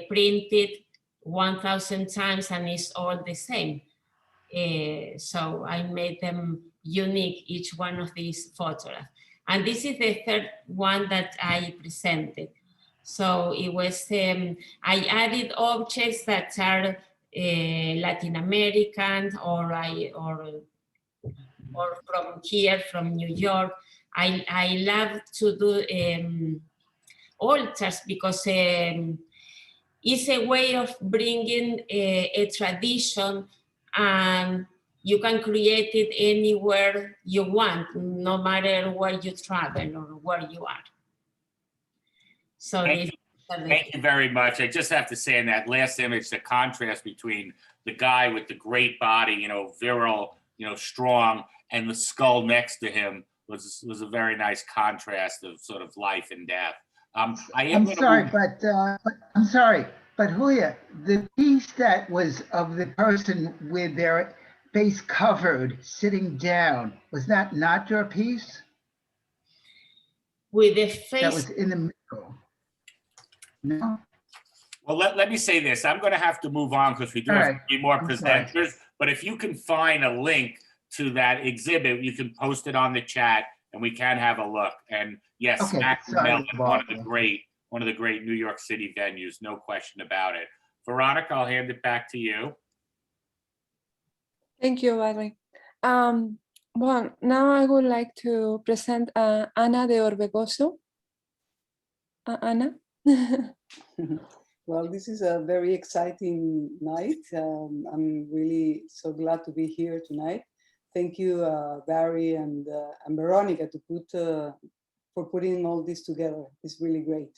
printed 1,000 times and it's all the same. So I made them unique, each one of these photographs. And this is the third one that I presented. So it was, I added objects that are Latin American or from here, from New York. I love to do altars because it's a way of bringing a tradition, and you can create it anywhere you want, no matter where you travel or where you are. So Thank you very much. I just have to say in that last image, the contrast between the guy with the great body, you know, virile, you know, strong, and the skull next to him was a very nice contrast of sort of life and death. I'm sorry, but Julia, the piece that was of the person with their face covered, sitting down, was that not your piece? With the face that was in the middle. No. Well, let me say this. I'm going to have to move on because we do have 3 more presenters. But if you can find a link to that exhibit, you can post it on the chat, and we can have a look. And yes, Smack Mellon, one of the great New York City venues, no question about it. Veronica, I'll hand it back to you. Thank you, Valerie. Well, now I would like to present Ana de Orbegoso. Ana. Well, this is a very exciting night. I'm really so glad to be here tonight. Thank you, Barry and Veronica, for putting all this together. It's really great.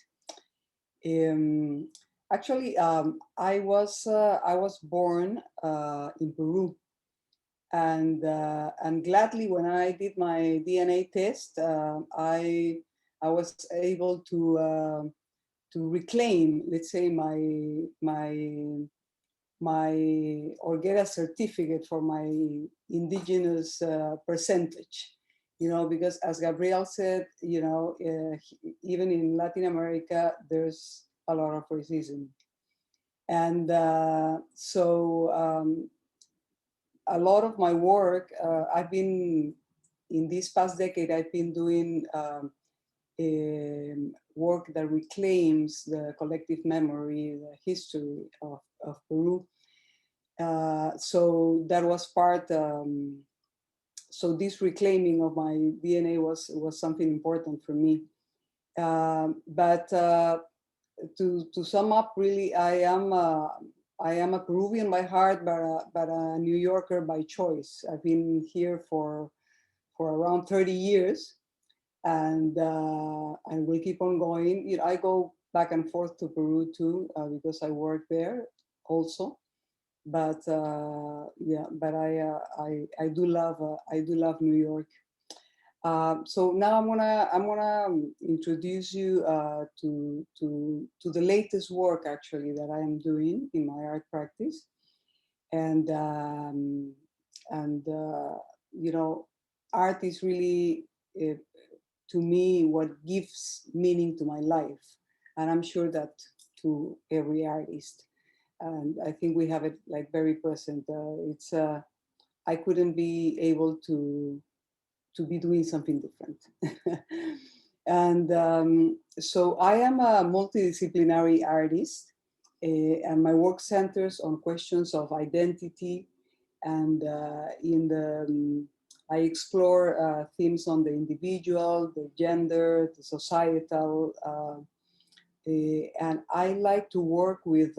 Actually, I was born in Peru, and gladly when I did my DNA test, I was able to reclaim, let's say, or get a certificate for my indigenous percentage, you know, because as Gabriel said, you know, even in Latin America, there's a lot of racism. And so a lot of my work, I've been, in this past decade, I've been doing work that reclaims the collective memory, the history of Peru. So that was part, so this reclaiming of my DNA was something important for me. But to sum up, really, I am a Peruvian by heart, but a New Yorker by choice. I've been here for around 30 years. And we keep on going. You know, I go back and forth to Peru too because I work there also. But yeah, but I do love New York. So now I'm gonna introduce you to the latest work actually that I am doing in my art practice, and you know, art is really to me what gives meaning to my life, and I'm sure that to every artist. And I think we have it like very present. It's I couldn't be able to be doing something different. And so I am a multidisciplinary artist, and my work centers on questions of identity, and I explore themes on the individual, the gender, the societal, and I like to work with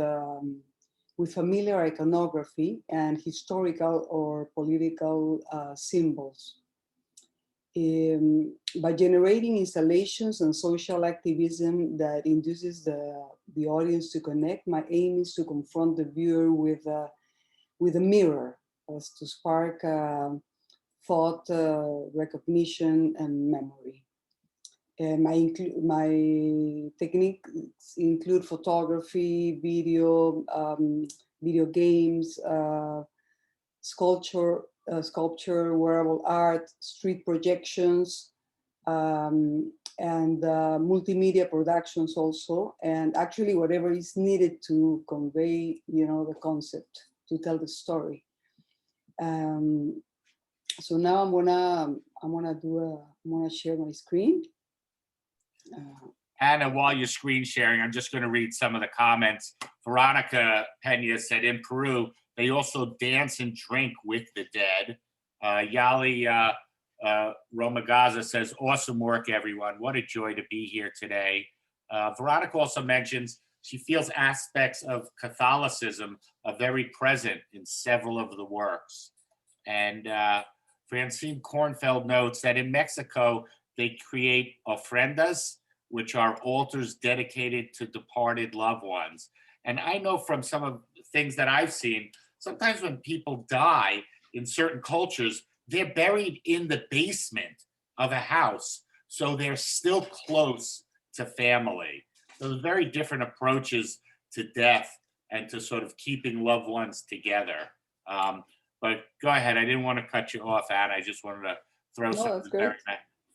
familiar iconography and historical or political symbols. By generating installations and social activism that induces the audience to connect, my aim is to confront the viewer with a mirror, as to spark thought, recognition, and memory. And my techniques include photography, video, video games, sculpture, wearable art, street projections, and multimedia productions also, and actually whatever is needed to convey, the concept, to tell the story. So now I'm gonna share my screen. Anna, while you're screen sharing, I'm just going to read some of the comments. Veronica Peña said, in Peru, they also dance and drink with the dead. Yali Romagaza says, awesome work, everyone. What a joy to be here today. Veronica also mentions she feels aspects of Catholicism are very present in several of the works. And Francine Kornfeld notes that in Mexico, they create ofrendas, which are altars dedicated to departed loved ones. And I know from some of the things that I've seen, sometimes when people die in certain cultures, they're buried in the basement of a house. So they're still close to family. So there's very different approaches to death and to sort of keeping loved ones together. But go ahead, I didn't want to cut you off, Anna. I just wanted to throw some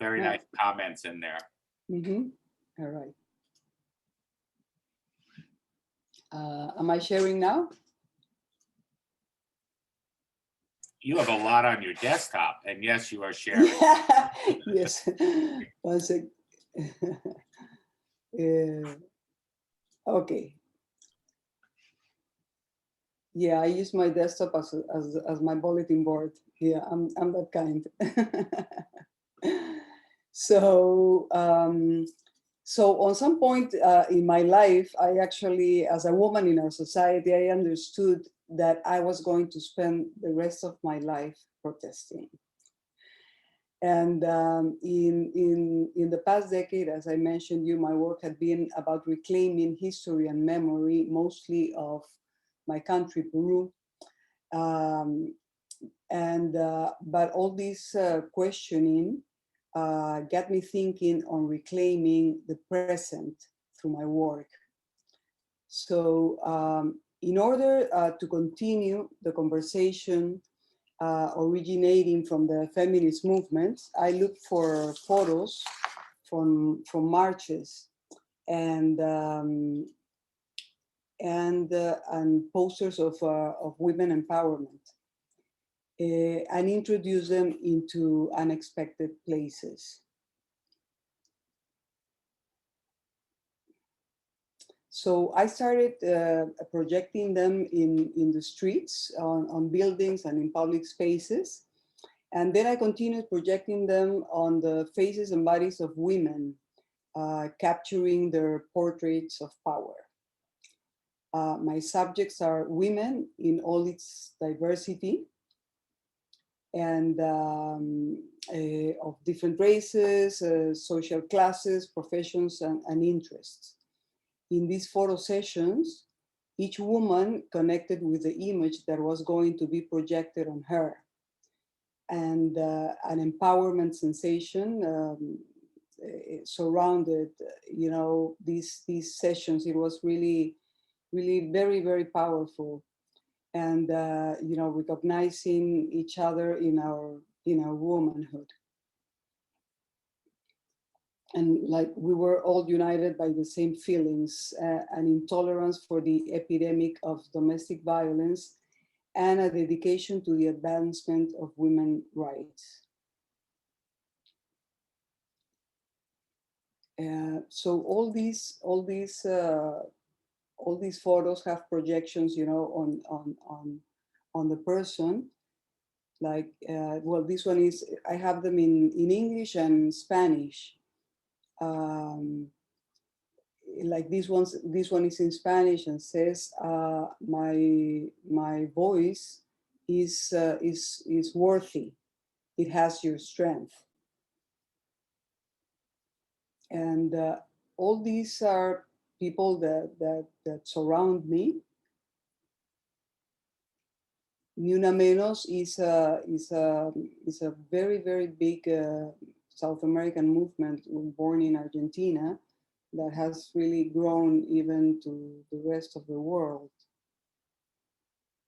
very nice comments in there. Mm-hmm. All right. Am I sharing now? You have a lot on your desktop, and yes, you are sharing. Yes. One sec. Okay. Yeah, I use my desktop as my bulletin board. Yeah, I'm that kind. So on some point in my life, I actually, as a woman in our society, I understood that I was going to spend the rest of my life protesting. And in the past decade, as I mentioned you, my work had been about reclaiming history and memory, mostly of my country, Peru. But all this questioning got me thinking on reclaiming the present through my work. So in order to continue the conversation originating from the feminist movements, I looked for photos from marches and posters of women empowerment, and introduce them into unexpected places. So I started projecting them in the streets, on buildings and in public spaces. And then I continued projecting them on the faces and bodies of women, capturing their portraits of power. My subjects are women in all its diversity, and of different races, social classes, professions, and interests. In these photo sessions, each woman connected with the image that was going to be projected on her. And an empowerment sensation surrounded, these sessions. It was really, really very, very powerful. And recognizing each other in our womanhood, and like we were all united by the same feelings, an intolerance for the epidemic of domestic violence, and a dedication to the advancement of women's rights. So all these photos have projections, on the person. Like, well, this one is, I have them in English and Spanish. Like this one is in Spanish and says, my voice is worthy. It has your strength. And all these are people that surround me. Ni Una Menos is a very, very big South American movement born in Argentina that has really grown even to the rest of the world.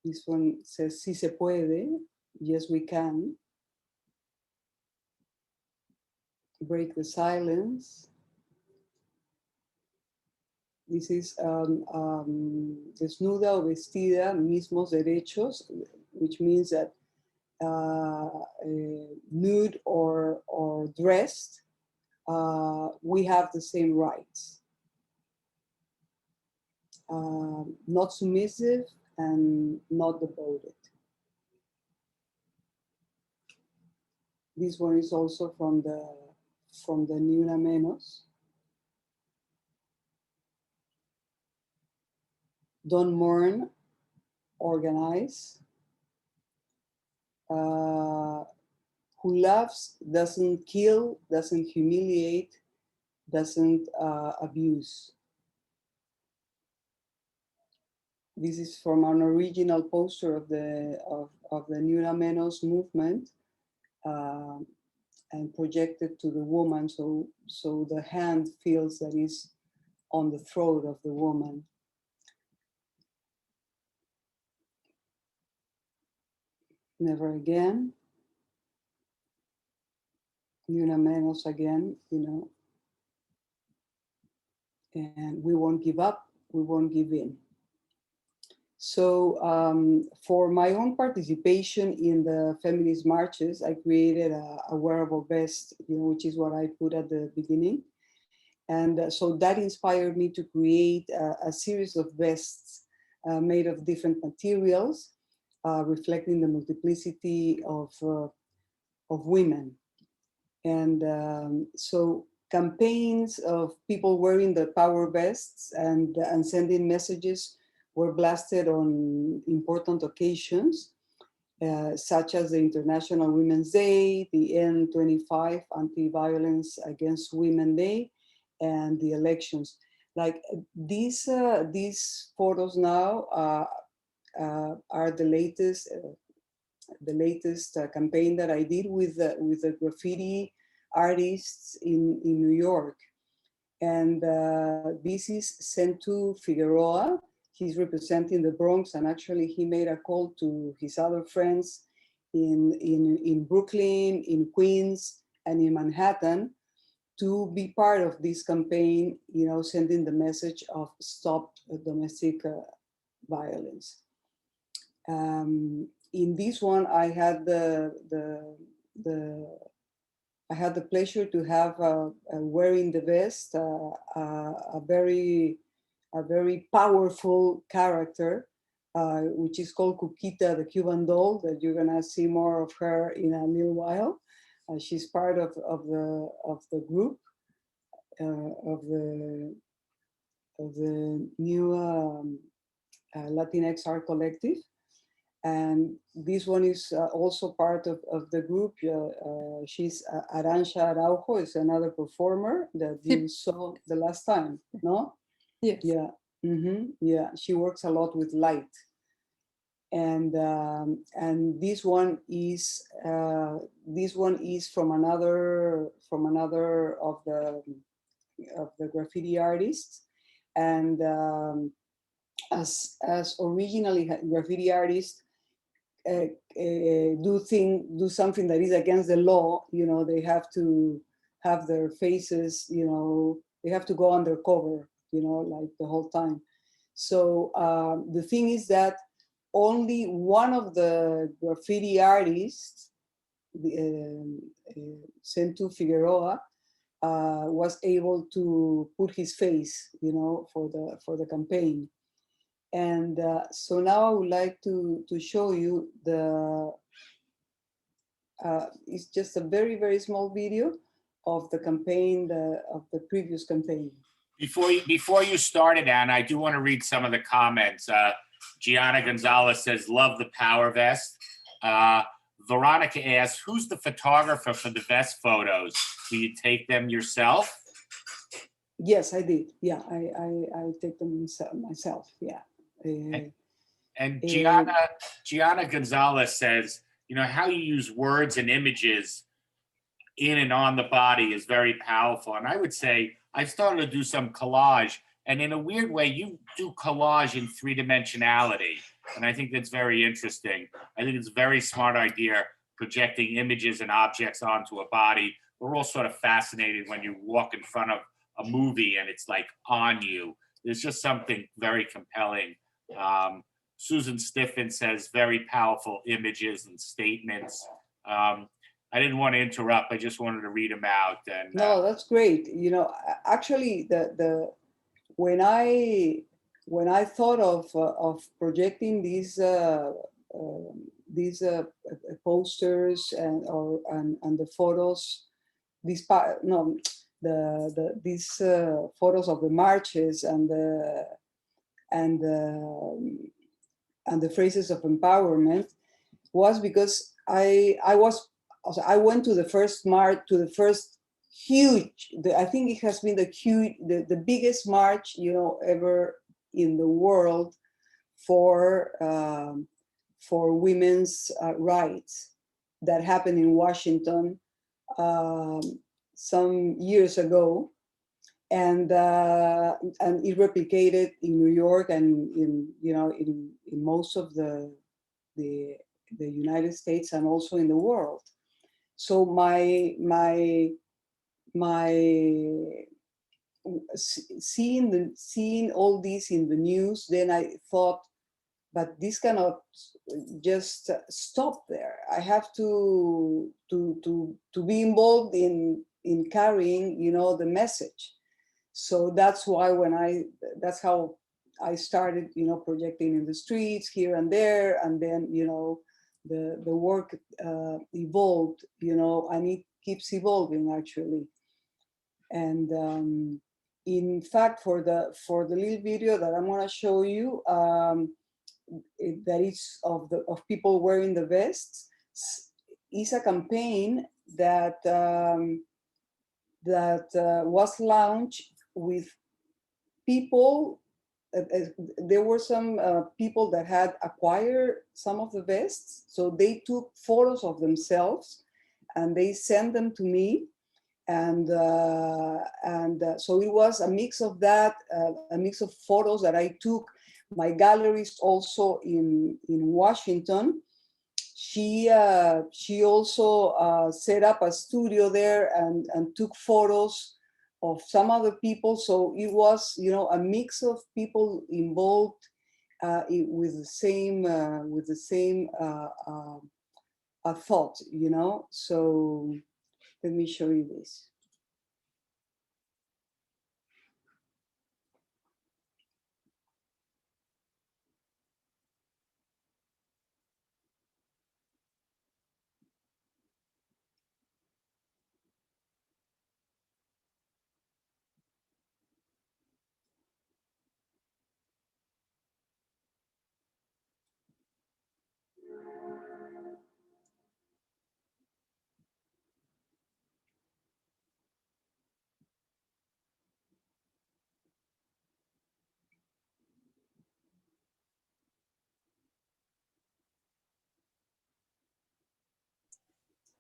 This one says, "Si se puede," yes, we can. break the silence. This is desnuda o vestida, mismos derechos, which means that nude or dressed, we have the same rights. Not submissive and not devoted. This one is also from the Ni Una Menos. Don't mourn, organize. Who loves, doesn't kill, doesn't humiliate, doesn't abuse. This is from an original poster of the Ni Una Menos movement, and projected to the woman, so the hand feels that is on the throat of the woman. Never again. Ni Una Menos again, you know. And we won't give up, we won't give in. So for my own participation in the feminist marches, I created a wearable vest, you know, which is what I put at the beginning. And so that inspired me to create a series of vests made of different materials, reflecting the multiplicity of women. And so campaigns of people wearing the power vests and sending messages were blasted on important occasions, such as the International Women's Day, the N25 Anti-Violence Against Women Day, and the elections. Like these photos now are the latest campaign that I did with the graffiti artists in New York. And this is Sentu Figueroa. He's representing the Bronx, and actually he made a call to his other friends in Brooklyn, in Queens, and in Manhattan to be part of this campaign, you know, sending the message of stop domestic violence. In this one, I had the pleasure to have wearing the vest a very powerful character, which is called Cuquita, the Cuban doll, that you're gonna see more of her in a little while. She's part of the group of the new LatinX art collective. And this one is also part of the group. She's Arantxa Araujo, is another performer that you saw the last time, no? Yes. Yeah. Yeah, she works a lot with light. And this one is from another of the graffiti artists. And as originally graffiti artists do something that is against the law, you know, they have to have their faces, you know, they have to go undercover, you know, like the whole time. So the thing is that only one of the graffiti artists, Sentu Figueroa, was able to put his face, you know, for the campaign. And so now I would like to show you it's just a very, very small video of the campaign, of the previous campaign. Before you started, Anna, I do want to read some of the comments. Gianna Gonzalez says, love the power vest. Veronica asks, who's the photographer for the vest photos? Do you take them yourself? Yes, I did. Yeah, I take them myself. Yeah. And Gianna Gonzalez says, you know, how you use words and images in and on the body is very powerful. And I would say I've started to do some collage, and in a weird way, you do collage in three-dimensionality. And I think that's very interesting. I think it's a very smart idea, projecting images and objects onto a body we're all sort of fascinated when you walk in front of a movie and it's like on you. There's just something very compelling. Susan Stiffen says very powerful images and statements. I didn't want to interrupt. I just wanted to read them out. And no, that's great. You know, actually, when I thought of projecting these posters and the photos, these photos of the marches and the phrases of empowerment, was because I went to the first march, to the first huge, I think it has been the biggest march, you know, ever in the world for women's rights, that happened in Washington some years ago, and it replicated in New York and in most of the United States and also in the world. So seeing all this in the news, then I thought, but this cannot just stop there. I have to be involved in carrying, you know, the message. So that's why that's how I started, you know, projecting in the streets here and there, and then, you know, the work evolved, you know, and it keeps evolving actually. And in fact, for the little video that I'm gonna show you, that is of people wearing the vests, is a campaign that was launched with people. There were some people that had acquired some of the vests, so they took photos of themselves and they sent them to me, and so it was a mix of that, a mix of photos that I took. My gallerist also in Washington, she also set up a studio there and took photos of some other people. So it was, you know, a mix of people involved with the same thought, you know. So let me show you this.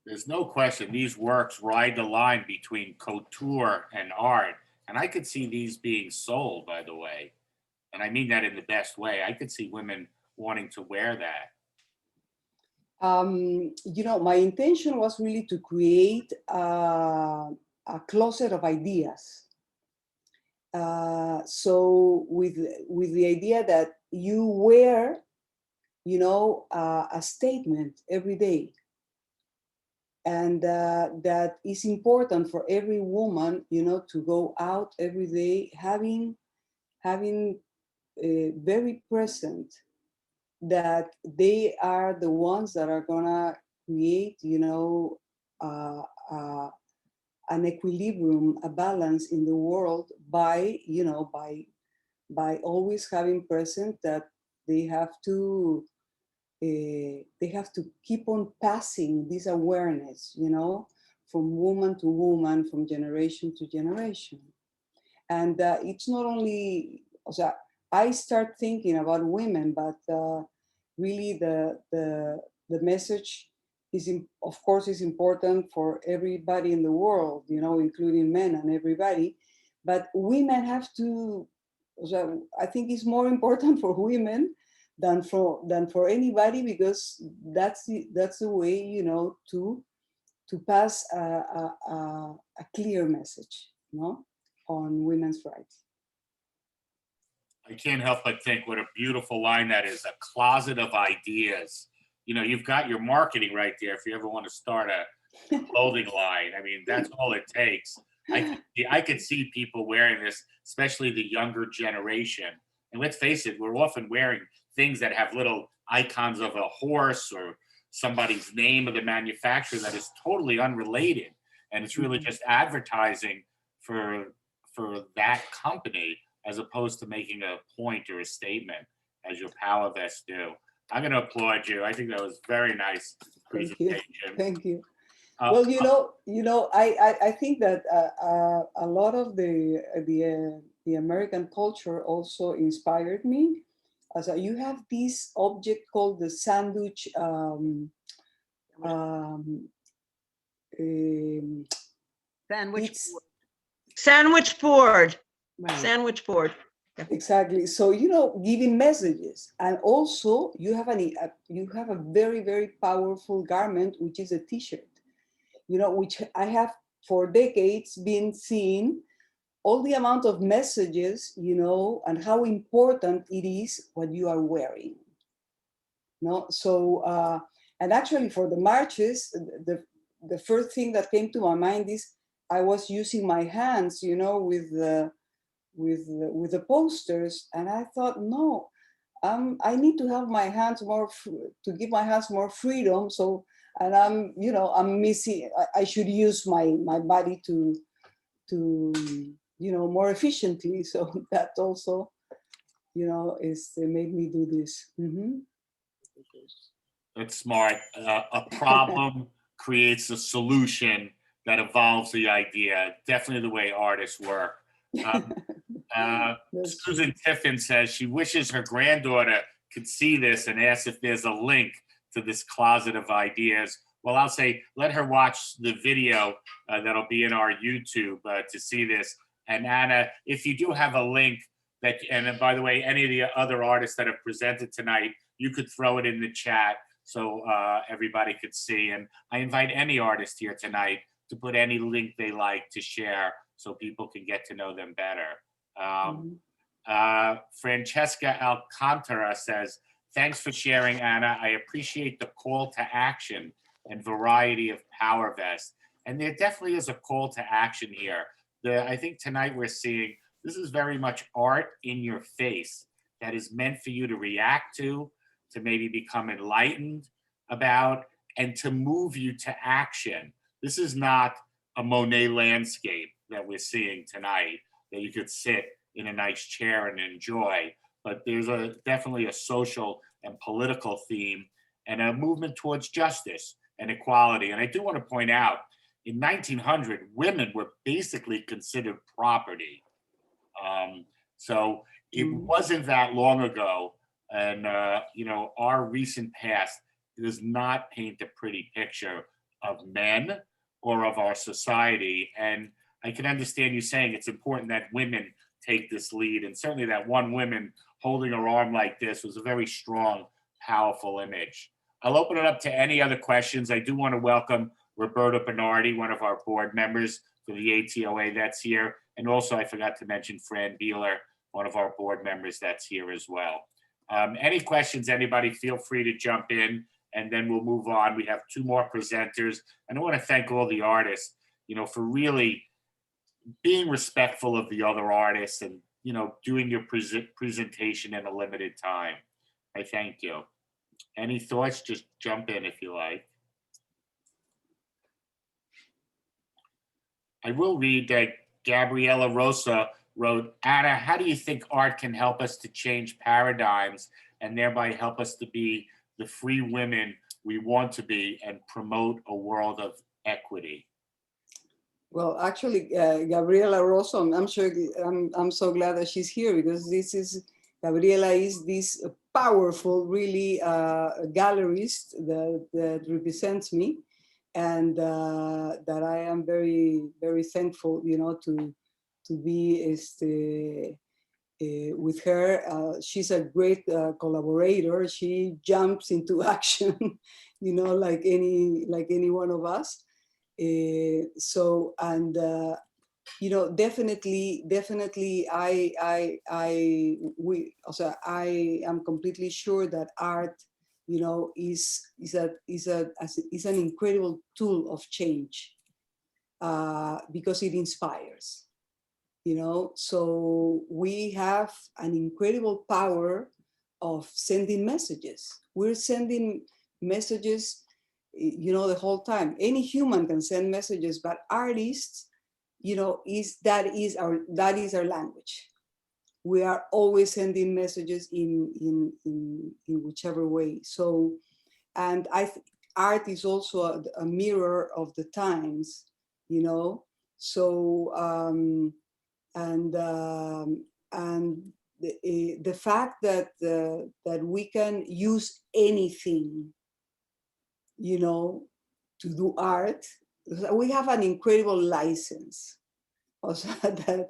there's no question these works ride the line between couture and art. And I could see these being sold, by the way. And I mean that in the best way. I could see women wanting to wear that. You know, my intention was really to create a closet of ideas. So with the idea that you wear, you know, a statement every day. And that is important for every woman, you know, to go out every day having very present that they are the ones that are gonna create, you know, an equilibrium, a balance in the world by, you know, by always having present that they have to keep on passing this awareness, you know, from woman to woman, from generation to generation. And it's not only, I start thinking about women, but really the message is, of course, is important for everybody in the world, you know, including men and everybody. But women have to, I think it's more important for women than for anybody, because that's the way, you know, to pass a clear message, on women's rights. I can't help but think what a beautiful line that is, a closet of ideas. You've got your marketing right there if you ever want to start a clothing line. I mean, that's all it takes. I could see people wearing this, especially the younger generation. And let's face it, we're often wearing things that have little icons of a horse or somebody's name of the manufacturer that is totally unrelated. And it's really just advertising for that company, as opposed to making a point or a statement, as your power vests do. I'm going to applaud you. I think that was very nice presentation. Thank you. Well, I think that a lot of the American culture also inspired me. As you have this object called the sandwich. Sandwich board. Right. Sandwich board. Exactly. So, giving messages, and also you have a very, very powerful garment, which is a T-shirt, which I have for decades been seeing all the amount of messages, and how important it is what you are wearing. So, and actually for the marches, the first thing that came to my mind is I was using my hands, with the posters, and I thought, no, I need to have my hands to give my hands more freedom. So, and I'm missing. I should use my body to more efficiently. So that also, made me do this. Mm-hmm. That's smart. A problem creates a solution that evolves the idea. Definitely the way artists work. Susan Tiffin says she wishes her granddaughter could see this and asks if there's a link to this closet of ideas. Well, I'll say, let her watch the video that'll be in our YouTube to see this. And Anna, if you do have a link and by the way, any of the other artists that have presented tonight, you could throw it in the chat so everybody could see. And I invite any artist here tonight to put any link they like to share so people can get to know them better. Francesca Alcantara says, thanks for sharing, Anna. I appreciate the call to action and variety of power vests. And there definitely is a call to action here. I think tonight we're seeing, this is very much art in your face that is meant for you to react to maybe become enlightened about, and to move you to action. This is not a Monet landscape that we're seeing tonight that you could sit in a nice chair and enjoy, but there's definitely a social and political theme and a movement towards justice and equality. And I do want to point out, in 1900, women were basically considered property. So it wasn't that long ago. And, our recent past does not paint a pretty picture of men or of our society. And I can understand you saying it's important that women take this lead. And certainly that one woman holding her arm like this was a very strong, powerful image. I'll open it up to any other questions. I do want to welcome Roberta Bernardi, one of our board members for the ATOA that's here. And also I forgot to mention Fran Beeler, one of our board members that's here as well. Any questions, anybody, feel free to jump in and then we'll move on. We have two more presenters. And I want to thank all the artists, for really being respectful of the other artists and, doing your presentation in a limited time. I thank you. Any thoughts? Just jump in if you like. I will read that Gabriela Rosa wrote, Anna, how do you think art can help us to change paradigms and thereby help us to be the free women we want to be and promote a world of equity? Well, actually, Gabriela Rosa, I'm sure, I'm so glad that she's here, because Gabriela is this powerful, really gallerist that represents me, and that I am very, very thankful, to be with her. She's a great collaborator. She jumps into action, like any one of us. So, and you know, definitely, I am completely sure that art, you know, is an incredible tool of change, because it inspires, you know. So we have an incredible power of sending messages. We're sending messages, you know, the whole time. Any human can send messages, but artists, you know, that is our language. We are always sending messages in whichever way. So, and art is also a mirror of the times, you know. So, and the fact that that we can use anything, you know, to do art, we have an incredible license. Also, that,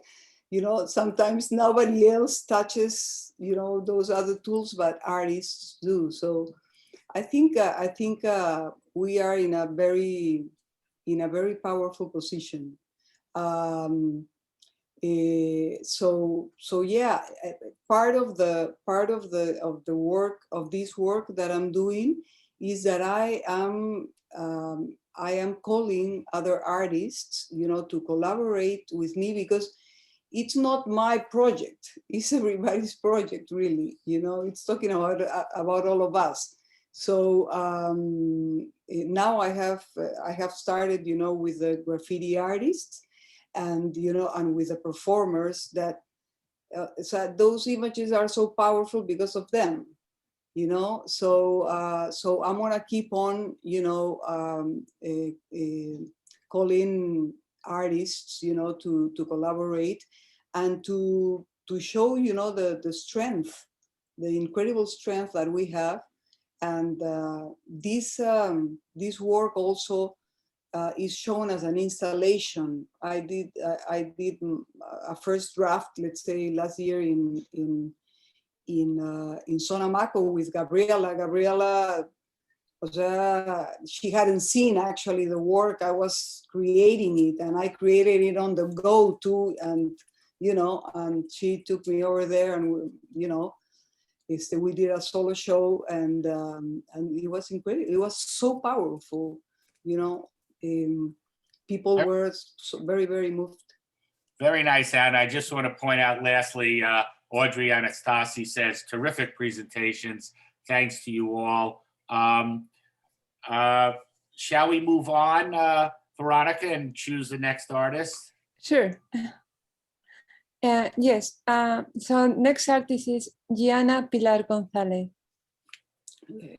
you know, sometimes nobody else touches, you know, those other tools, but artists do. So I think we are in a very powerful position. So yeah, part of the work of this work that I'm doing is that I am calling other artists, you know, to collaborate with me, because it's not my project, it's everybody's project, really. You know, it's talking about all of us. So now I have started, you know, with the graffiti artists, and, you know, and with the performers, that so those images are so powerful because of them, you know. So so I'm gonna keep on, you know, calling artists, you know, to collaborate, and to show, you know, the strength, the incredible strength that we have. And this work also is shown as an installation. I did a first draft, let's say, last year in Sonamaco with Gabriela. Gabriela, she hadn't seen actually the work. I was creating it, and I created it on the go too. And, you know, and she took me over there, and, you know, we did a solo show, and it was incredible. It was so powerful, you know. People were so very, very moved. Very nice, Anna. I just want to point out lastly, Audrey Anastasi says, terrific presentations. Thanks to you all. Shall we move on, Veronica, and choose the next artist? Sure. Yes. So next artist is Giana Pilar González. Yeah.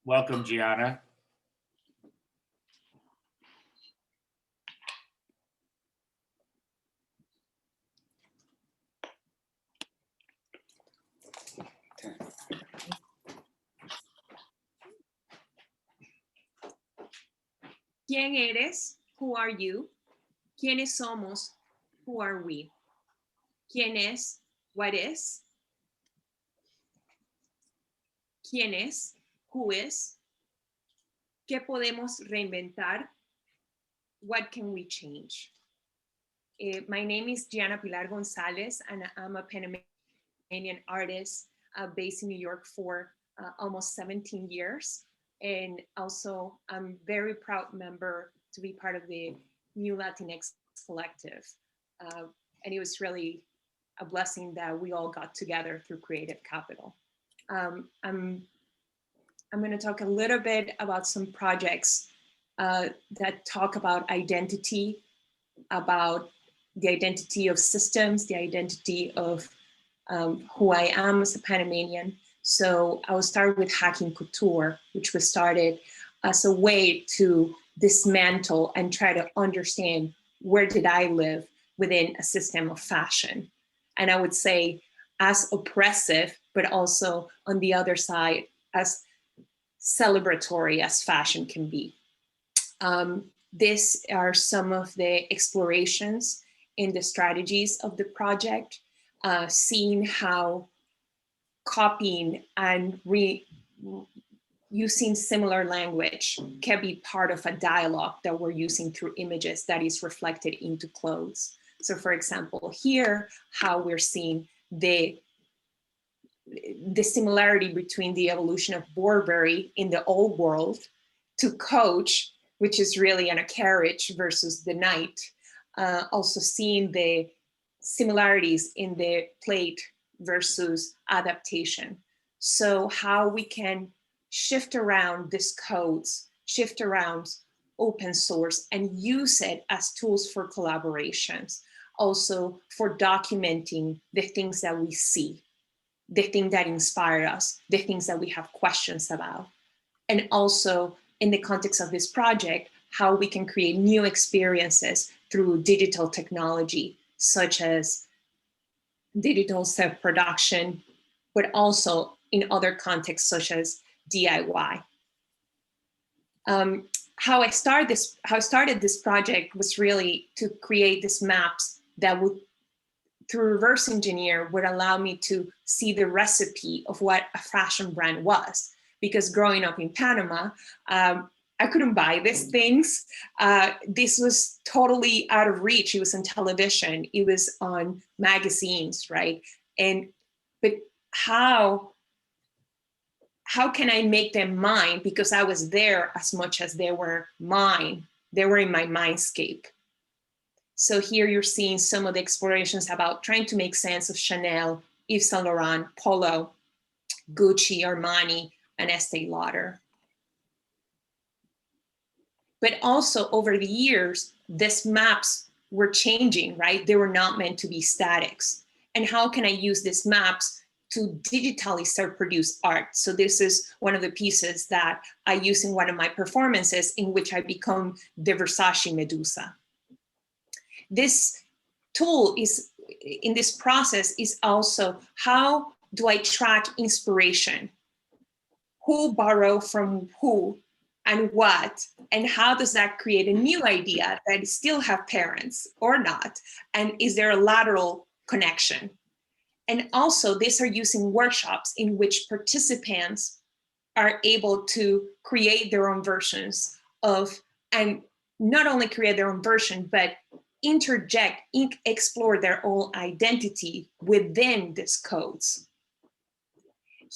Welcome, Gianna. ¿Quién eres? Who are you? ¿Quiénes somos? Who are we? ¿Quién es? What is? ¿Quién es? Who is? ¿Qué podemos reinventar? What can we change? My name is Giana Pilar González, and I'm a Panamanian artist based in New York for almost 17 years. And also, I'm a very proud member to be part of the new LatinX collective. And it was really a blessing that we all got together through Creative Capital. I'm going to talk a little bit about some projects that talk about identity, about the identity of systems, the identity of who I am as a Panamanian. So I will start with Hacking Couture, which was started as a way to dismantle and try to understand where did I live within a system of fashion. And I would say as oppressive but also on the other side, as celebratory as fashion can be. These are some of the explorations in the strategies of the project, seeing how copying and using similar language can be part of a dialogue that we're using through images that is reflected into clothes. So for example, here, how we're seeing the similarity between the evolution of Burberry in the old world to Coach, which is really on a carriage versus the knight. Also seeing the similarities in the plate versus adaptation. So how we can shift around these codes, shift around open source and use it as tools for collaborations. Also for documenting the things that we see, the things that inspire us, the things that we have questions about. And also in the context of this project, how we can create new experiences through digital technology, such as digital self-production, but also in other contexts such as DIY. How I started this project was really to create these maps that would, through reverse engineer, would allow me to see the recipe of what a fashion brand was. Because growing up in Panama, I couldn't buy these things. This was totally out of reach. It was on television, it was on magazines, right? But how can I make them mine? Because I was there as much as they were mine. They were in my mindscape. So here you're seeing some of the explorations about trying to make sense of Chanel, Yves Saint Laurent, Polo, Gucci, Armani, and Estee Lauder. But also over the years, these maps were changing, right? They were not meant to be statics. And how can I use these maps to digitally self-produce art? So this is one of the pieces that I use in one of my performances in which I become the Versace Medusa. This tool is, in this process, is also how do I track inspiration? Who borrow from who and what, and how does that create a new idea that still have parents or not? And is there a lateral connection? And also these are using workshops in which participants are able to create their own versions of, and not only create their own version, but interject, explore their own identity within these codes.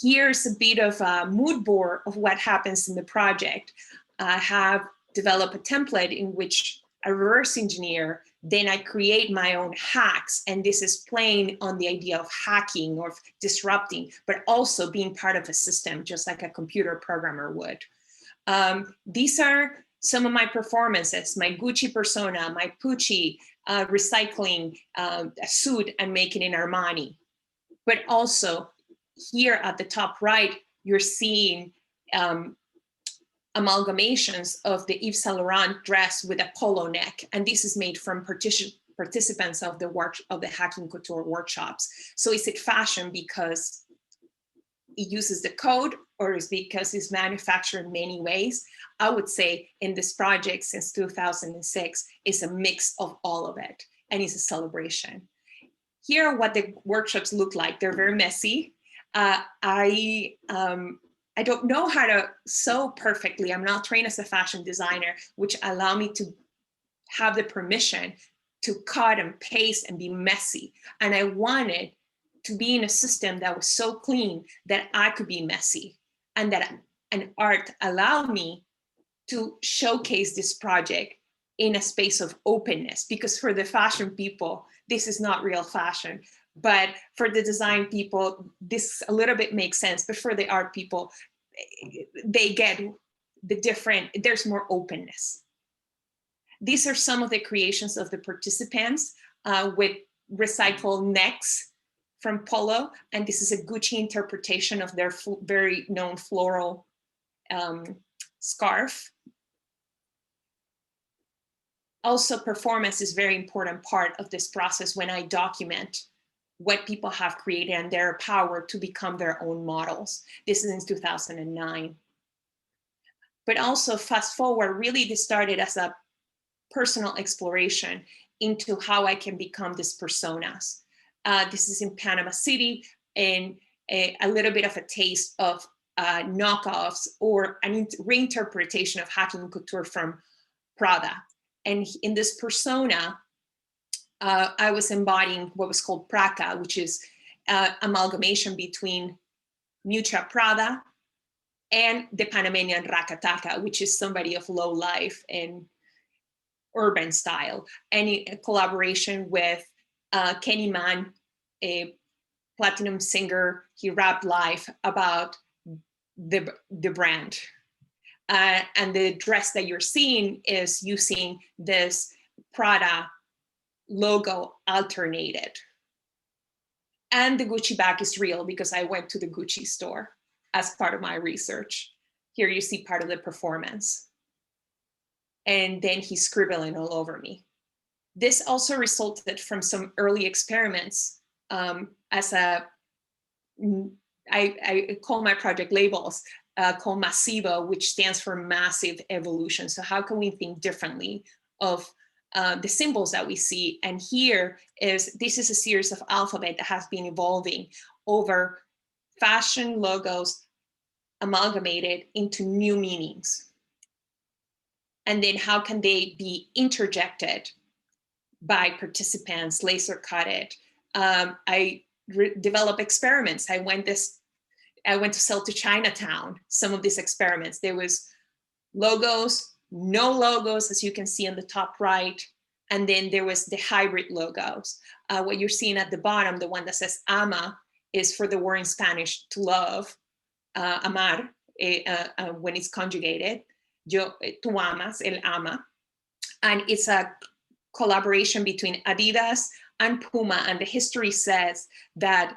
Here's a bit of a mood board of what happens in the project. I have developed a template in which I reverse engineer, then I create my own hacks. And this is playing on the idea of hacking or disrupting, but also being part of a system, just like a computer programmer would. These are some of my performances, my Gucci persona, my Pucci, recycling a suit and making it in Armani. But also here at the top right, you're seeing amalgamations of the Yves Saint Laurent dress with a polo neck. And this is made from participants of the Hacking Couture workshops. So is it fashion because it uses the code, or is it because it's manufactured in many ways? I would say in this project since 2006, it's a mix of all of it, and it's a celebration. Here are what the workshops look like. They're very messy. I don't know how to sew perfectly. I'm not trained as a fashion designer, which allow me to have the permission to cut and paste and be messy. And I wanted to be in a system that was so clean that I could be messy, and that an art allowed me to showcase this project in a space of openness. Because for the fashion people, this is not real fashion. But for the design people, this a little bit makes sense. But for the art people, they get the different, there's more openness. These are some of the creations of the participants with recycled necks from Polo. And this is a Gucci interpretation of their very known floral scarf. Also, performance is a very important part of this process when I document what people have created and their power to become their own models. This is in 2009. But also fast forward, really this started as a personal exploration into how I can become these personas. This is in Panama City, and a little bit of a taste of knockoffs or a reinterpretation of Hacking Couture from Prada. And in this persona, I was embodying what was called Praca, which is amalgamation between Miuccia Prada and the Panamanian Rakataka, which is somebody of low life and urban style, and in collaboration with Kenny Mann, a platinum singer. He rapped live about the brand. And the dress that you're seeing is using this Prada logo alternated. And the Gucci bag is real because I went to the Gucci store as part of my research. Here you see part of the performance. And then he's scribbling all over me. This also resulted from some early experiments as a, I call my project labels, called Masivo, which stands for massive evolution. So how can we think differently of the symbols that we see? And here this is a series of alphabet that has been evolving over fashion logos amalgamated into new meanings. And then how can they be interjected by participants, laser cut it. I developed experiments. I went to sell to Chinatown some of these experiments. There was logos, no logos, as you can see on the top right. And then there was the hybrid logos. What you're seeing at the bottom, the one that says ama, is for the word in Spanish to love, amar, when it's conjugated. Tú amas, él ama. And it's a collaboration between Adidas and Puma. And the history says that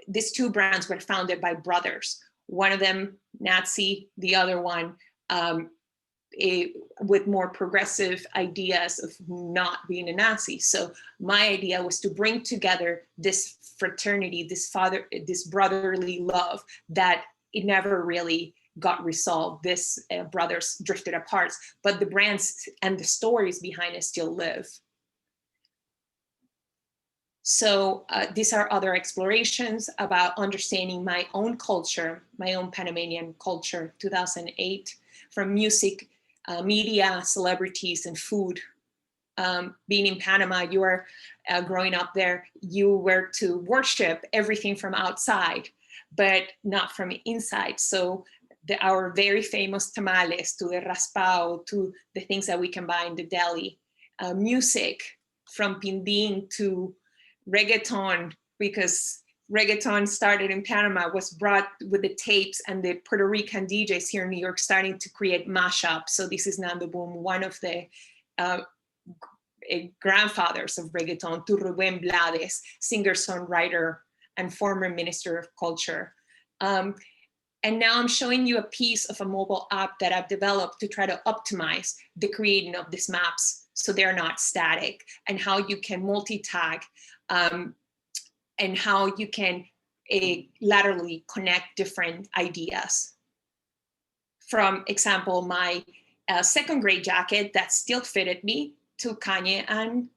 these two brands were founded by brothers. One of them Nazi, the other one with more progressive ideas of not being a Nazi. So my idea was to bring together this fraternity, this brotherly love that it never really got resolved. This brothers drifted apart, but the brands and the stories behind it still live. So these are other explorations about understanding my own culture, my own Panamanian culture, 2008, from music, media, celebrities, and food. Being in Panama, you were growing up there, you were to worship everything from outside, but not from inside. So our very famous tamales, to the raspao, to the things that we can buy in the deli. Music, from pindín to reggaeton, because reggaeton started in Panama, was brought with the tapes, and the Puerto Rican DJs here in New York starting to create mashups. So this is Nando Boom, one of the grandfathers of reggaeton, to Rubén Blades, singer-songwriter and former Minister of Culture. And now I'm showing you a piece of a mobile app that I've developed to try to optimize the creating of these maps so they're not static, and how you can multi-tag, and how you can laterally connect different ideas. From example, my second grade jacket that still fitted me, to Kanye and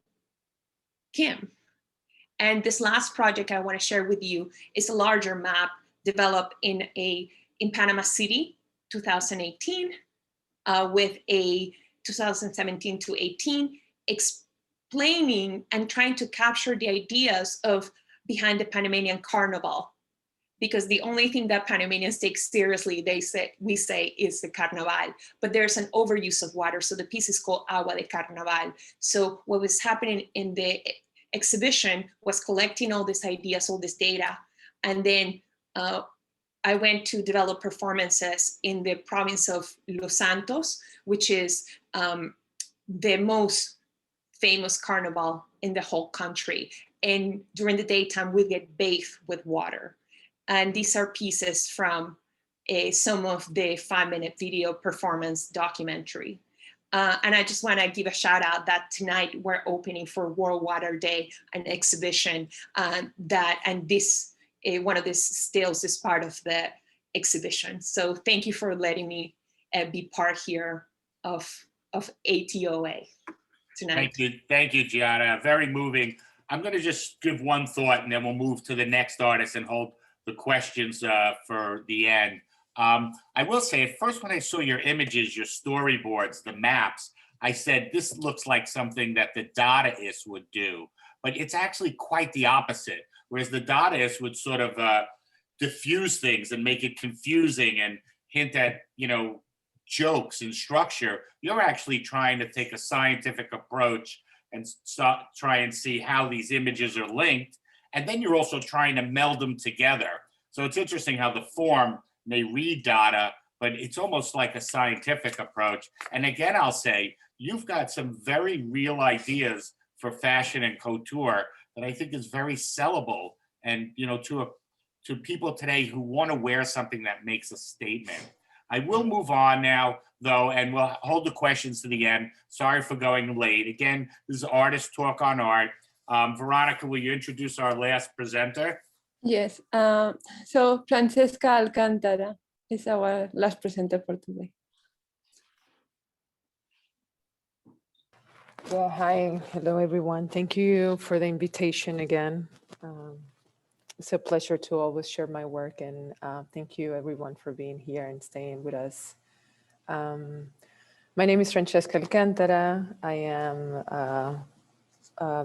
Kim. And this last project I want to share with you is a larger map developed in Panama City, 2018, with a 2017 to 18, explaining and trying to capture the ideas of behind the Panamanian Carnival, because the only thing that Panamanians take seriously, we say, is the Carnaval, but there's an overuse of water. So the piece is called Agua De Carnaval. So what was happening in the exhibition was collecting all these ideas, all this data, and then I went to develop performances in the province of Los Santos, which is the most famous carnival in the whole country. And during the daytime, we get bathed with water. And these are pieces from some of the 5-minute video performance documentary. And I just want to give a shout out that tonight we're opening for World Water Day, an exhibition and this, one of these stills is part of the exhibition. So thank you for letting me be part here of ATOA tonight. Thank you, Gianna. Very moving. I'm going to just give one thought and then we'll move to the next artist and hold the questions for the end. I will say at first when I saw your images, your storyboards, the maps, I said, this looks like something that the Dadaist would do, but it's actually quite the opposite. Whereas the Dadaist would sort of diffuse things and make it confusing and hint at, jokes and structure. You're actually trying to take a scientific approach and try and see how these images are linked. And then you're also trying to meld them together. So it's interesting how the form may read Dada, but it's almost like a scientific approach. And again, I'll say, you've got some very real ideas for fashion and couture that I think is very sellable. And, to people today who want to wear something that makes a statement. I will move on now, though, and we'll hold the questions to the end. Sorry for going late. Again, this is Artist Talk on Art. Veronica, will you introduce our last presenter? Yes, so Francesca Alcantara is our last presenter for today. Well, hi, hello everyone. Thank you for the invitation again. It's a pleasure to always share my work, and thank you everyone for being here and staying with us. My name is Francesca Alcantara. I am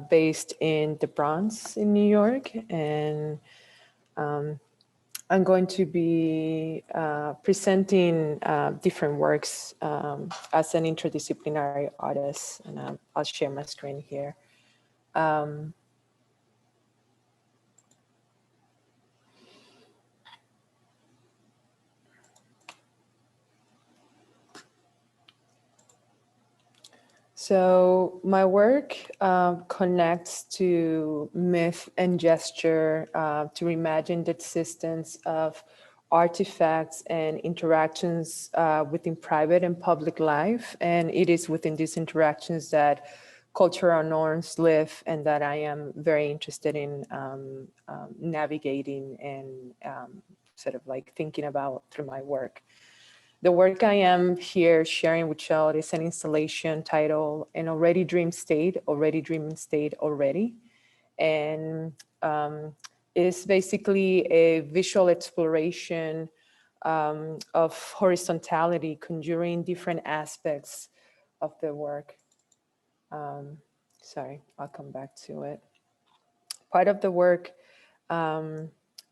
based in the Bronx in New York, and I'm going to be presenting different works as an interdisciplinary artist, and I'll share my screen here. So my work connects to myth and gesture to reimagine the existence of artifacts and interactions within private and public life. And it is within these interactions that cultural norms live, and that I am very interested in navigating and sort of like thinking about through my work. The work I am here sharing with y'all is an installation titled An Already Dreamed State, Already Dreaming State Already. And it's basically a visual exploration of horizontality, conjuring different aspects of the work. Sorry, I'll come back to it. Part of the work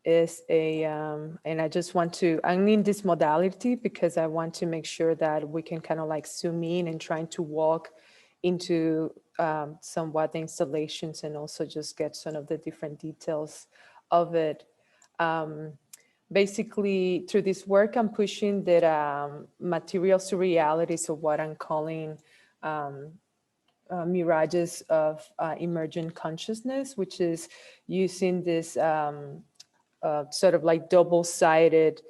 is and I just want to, I'm in this modality because I want to make sure that we can kind of like zoom in and trying to walk into somewhat the installations and also just get some of the different details of it. Basically, through this work, I'm pushing that material surrealities of what I'm calling mirages of emergent consciousness, which is using this sort of like double-sided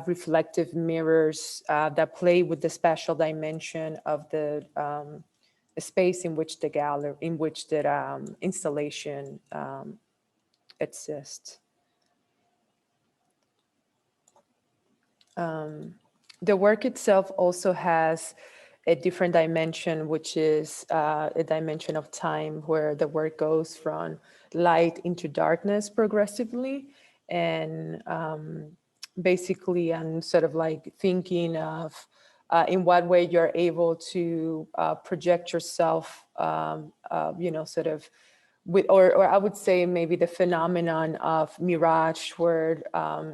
reflective mirrors that play with the spatial dimension of the space in which the gallery, in which the installation exists. The work itself also has a different dimension, which is a dimension of time, where the work goes from light into darkness progressively. And basically, I'm sort of like thinking of in what way you're able to project yourself, sort of with, or I would say maybe the phenomenon of mirage, where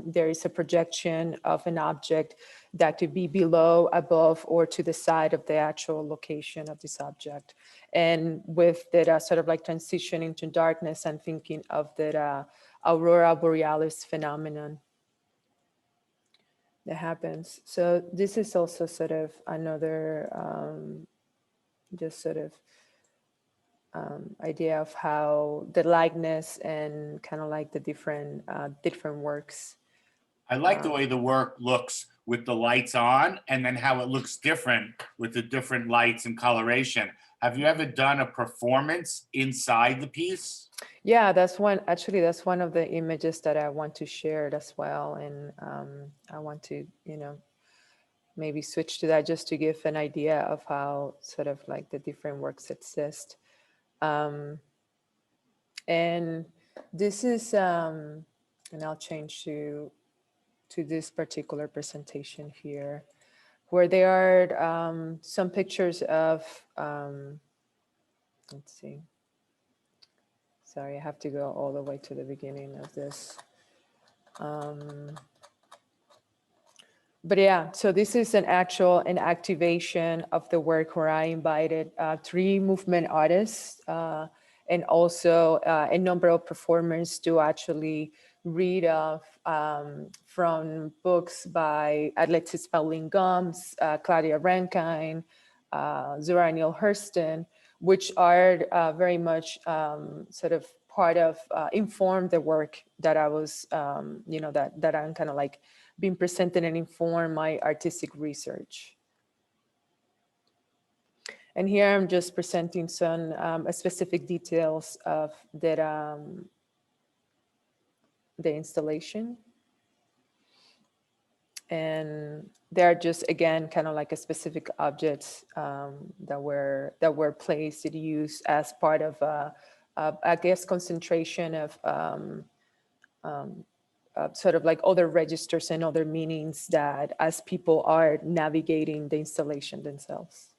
there is a projection of an object that could be below, above, or to the side of the actual location of this object. And with that sort of like transition into darkness, I'm thinking of the aurora borealis phenomenon that happens. So this is also sort of another just sort of idea of how the likeness and kind of like the different works. I like the way the work looks with the lights on, and then how it looks different with the different lights and coloration. Have you ever done a performance inside the piece? Yeah, that's one, actually, that's one of the images that I want to share as well. And I want to, maybe switch to that just to give an idea of how sort of like the different works exist. And this is, and I'll change to this particular presentation here, where there are some pictures of, let's see. Sorry, I have to go all the way to the beginning of this. But yeah, so this is an activation of the work where I invited 3 movement artists and also a number of performers to actually read off from books by Alexis Pauline Gomes, Claudia Rankine, Zora Neale Hurston, which are very much sort of part of, inform the work that I was, that I'm kind of like being presented and inform my artistic research. And here I'm just presenting some specific details of the installation. And they're just, again, kind of like a specific objects that were placed and used as part of, I guess, concentration of sort of like other registers and other meanings that as people are navigating the installation themselves.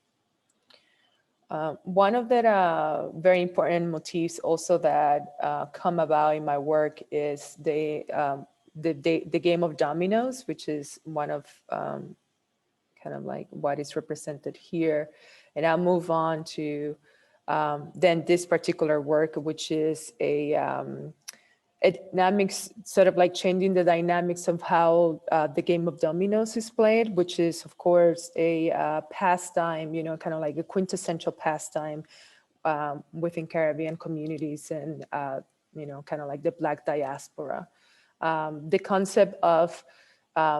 One of the very important motifs also that come about in my work is the game of dominoes, which is one of kind of like what is represented here. And I'll move on to then this particular work, which is a dynamics, sort of like changing the dynamics of how the game of dominoes is played, which is of course a pastime, kind of like a quintessential pastime within Caribbean communities and, kind of like the Black diaspora. The concept of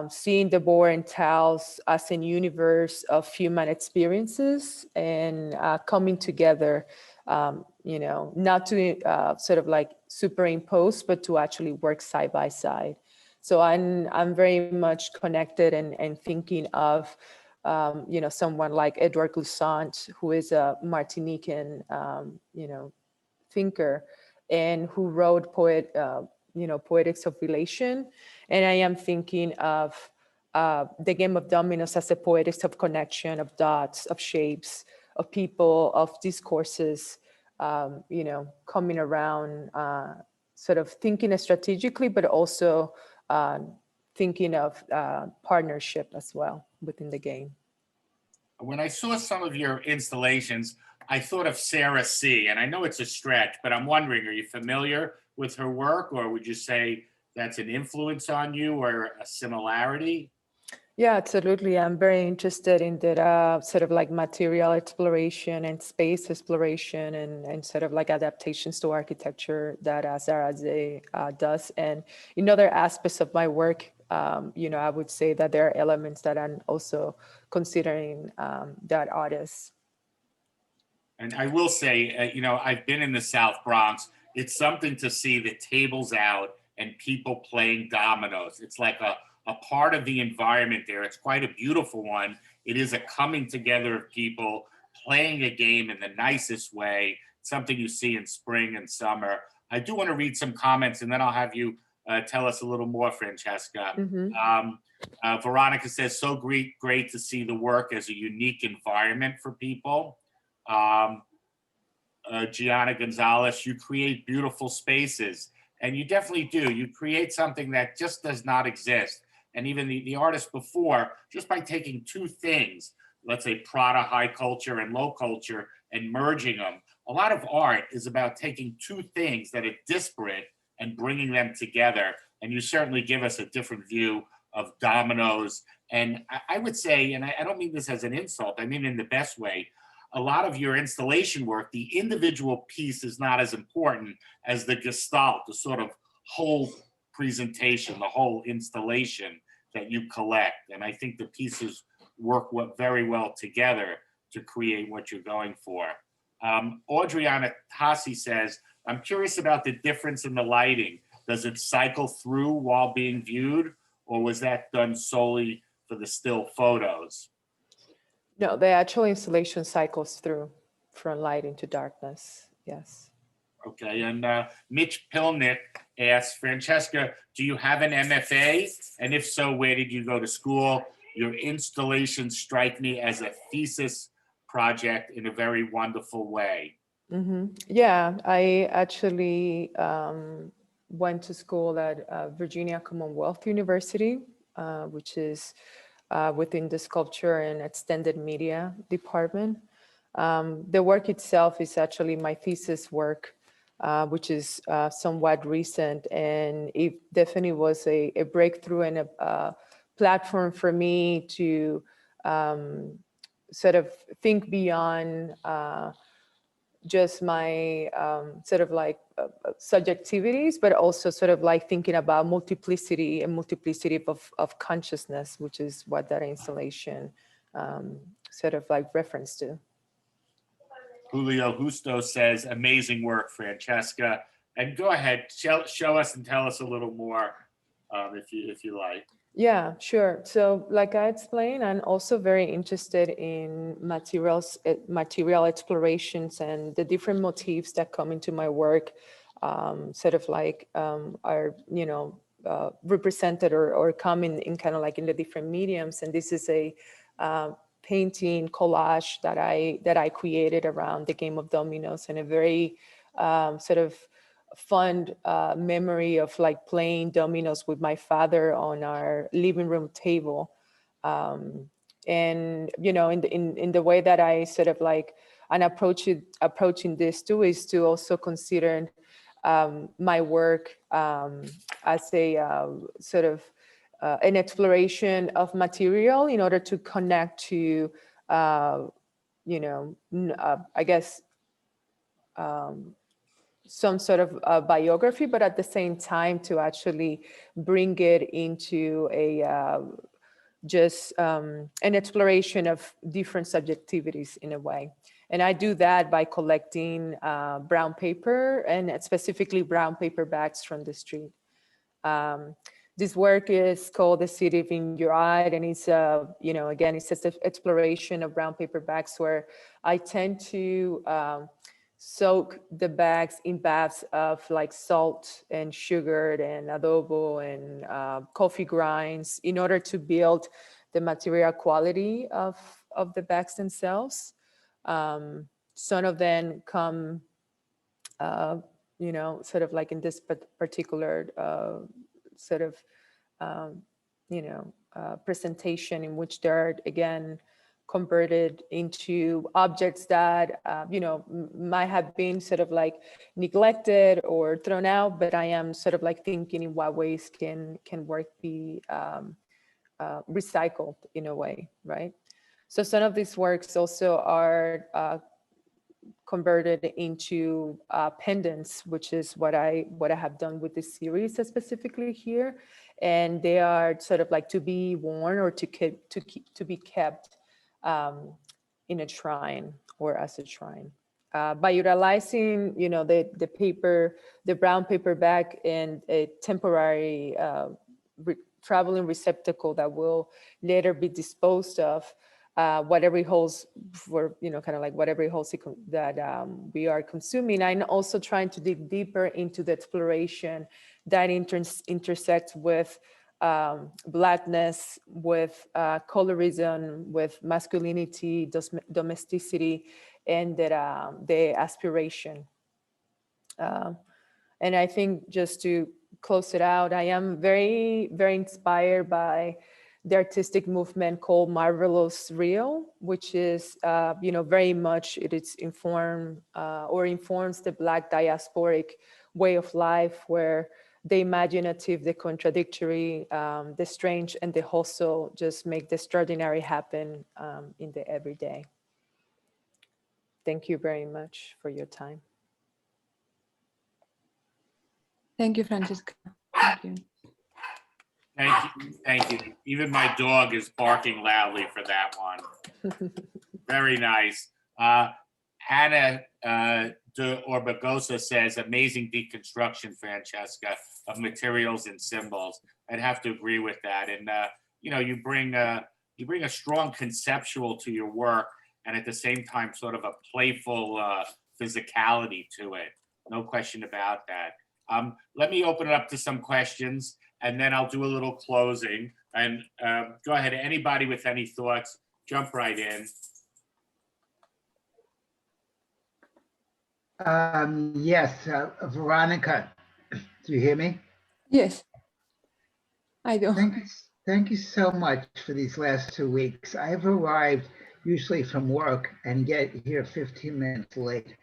seeing the board and tiles as a universe of human experiences and coming together, not to sort of like superimpose, but to actually work side by side. So I'm very much connected and thinking of, someone like Edouard Glissant, who is a Martinican, thinker, and who wrote Poetics of Relation. And I am thinking of the game of dominoes as a poetics of connection, of dots, of shapes, of people, of discourses, coming around, sort of thinking strategically, but also thinking of partnership as well within the game. When I saw some of your installations, I thought of Sarah C. And I know it's a stretch, but I'm wondering, are you familiar with her work, or would you say that's an influence on you or a similarity? Yeah, absolutely. I'm very interested in that sort of like material exploration and space exploration and sort of like adaptations to architecture that Sarah Z does. And in other aspects of my work, I would say that there are elements that I'm also considering that artist. And I will say, I've been in the South Bronx. It's something to see the tables out and people playing dominoes. It's like a part of the environment there. It's quite a beautiful one. It is a coming together of people playing a game in the nicest way, something you see in spring and summer. I do want to read some comments and then I'll have you tell us a little more, Francesca. Mm-hmm. Veronica says, so great to see the work as a unique environment for people. Gianna Gonzalez, you create beautiful spaces, and you definitely do. You create something that just does not exist. And even the artist before, just by taking 2 things, let's say Prada high culture and low culture, and merging them. A lot of art is about taking 2 things that are disparate and bringing them together. And you certainly give us a different view of dominoes. And I would say, and I don't mean this as an insult, I mean in the best way, a lot of your installation work, the individual piece is not as important as the gestalt, the sort of whole presentation, the whole installation that you collect. And I think the pieces work very well together to create what you're going for. Audriana Tassi says, I'm curious about the difference in the lighting. Does it cycle through while being viewed, or was that done solely for the still photos? No, the actual installation cycles through from light into darkness. Yes. Okay, and Mitch Pilnick asks, Francesca, do you have an MFA? And if so, where did you go to school? Your installations strike me as a thesis project in a very wonderful way. Yeah, I actually went to school at Virginia Commonwealth University, which is within the sculpture and extended media department. The work itself is actually my thesis work, which is somewhat recent, and it definitely was a breakthrough and a platform for me to sort of think beyond just my sort of like subjectivities, but also sort of like thinking about multiplicity and multiplicity of consciousness, which is what that installation sort of like reference to. Julio Justo says, amazing work, Francesca. And go ahead, show us and tell us a little more if you like. Yeah, sure. So like I explained, I'm also very interested in material explorations, and the different motifs that come into my work sort of like are, you know, represented or come in kind of like in the different mediums. And this is a painting collage that I created around the game of dominoes, and a very sort of fond memory of like playing dominoes with my father on our living room table. And you know, in the way that I sort of like and approaching this too is to also consider my work as a sort of an exploration of material in order to connect to you know, I guess some sort of biography, but at the same time to actually bring it into a just an exploration of different subjectivities in a way. And I do that by collecting brown paper, and specifically brown paper bags from the street. This work is called The City in Your Eye, and it's you know, again, it's just an exploration of brown paper bags where I tend to soak the bags in baths of like salt and sugar and adobo and coffee grinds in order to build the material quality of the bags themselves. Some of them come, you know, sort of like in this particular sort of, you know, presentation in which they're again converted into objects that, you know, might have been sort of like neglected or thrown out, but I am sort of like thinking in what ways can work be recycled in a way, right? So some of these works also are converted into pendants, which is what I have done with this series specifically here, and they are sort of like to be worn or to be kept in a shrine or as a shrine. By utilizing, you know, the paper, the brown paper bag, and a temporary traveling receptacle that will later be disposed of, whatever it holds for, you know, kind of like whatever it holds that we are consuming. I'm also trying to dig deeper into the exploration that intersects with Blackness, with colorism, with masculinity, domesticity, and the aspiration. And I think just to close it out, I am very, very inspired by the artistic movement called Marvelous Real, which is, you know, very much it is informed or informs the Black diasporic way of life, where the imaginative, the contradictory, the strange, and the hustle just make the extraordinary happen in the everyday. Thank you very much for your time. Thank you, Francesca. Thank you. Thank you. Even my dog is barking loudly for that one. Very nice. Anna de Orbegoso says, amazing deconstruction, Francesca, of materials and symbols. I'd have to agree with that. And you bring a strong conceptual to your work, and at the same time, sort of a playful physicality to it. No question about that. Let me open it up to some questions, and then I'll do a little closing. And go ahead, anybody with any thoughts, jump right in. Yes, Veronica, do you hear me? Yes, I do. Thank you so much for these last 2 weeks. I've arrived usually from work and get here 15 minutes late.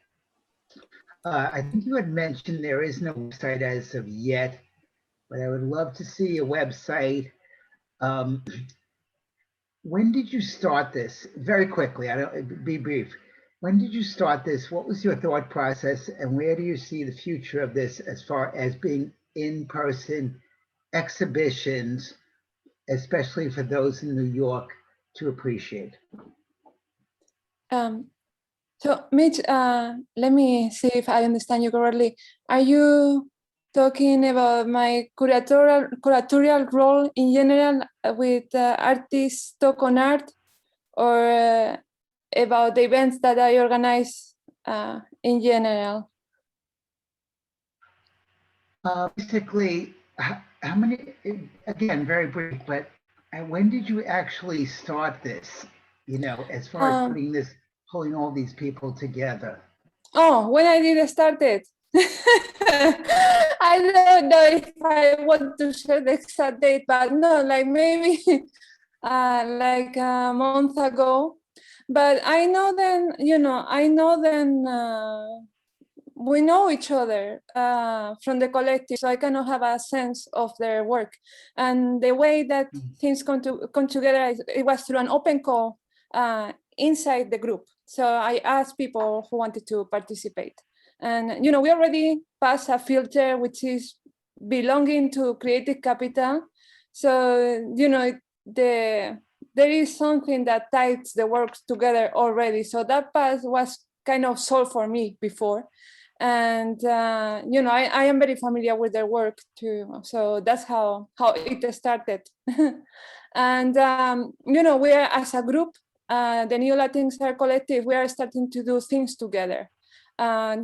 I think you had mentioned there is no website as of yet, but I would love to see a website. When did you start this? Very quickly, be brief. When did you start this? What was your thought process, and where do you see the future of this as far as being in-person exhibitions, especially for those in New York to appreciate? So Mitch, let me see if I understand you correctly. Are you talking about my curatorial role in general with artists talk on art, or about the events that I organize in general? Basically, how many, again, very brief, but when did you actually start this, as far as pulling all these people together? Oh, when I did start it. I don't know if I want to share the exact date, but no, like maybe like a month ago. But I know then, we know each other from the collective, so I kind of have a sense of their work. And the way that things come together, it was through an open call inside the group. So I asked people who wanted to participate. And, we already passed a filter, which is belonging to creative capital. So, there is something that ties the works together already. So that path was kind of solved for me before. And, I am very familiar with their work too. So that's how it started. And, we are, as a group, the New LatinX Art Collective, we are starting to do things together. We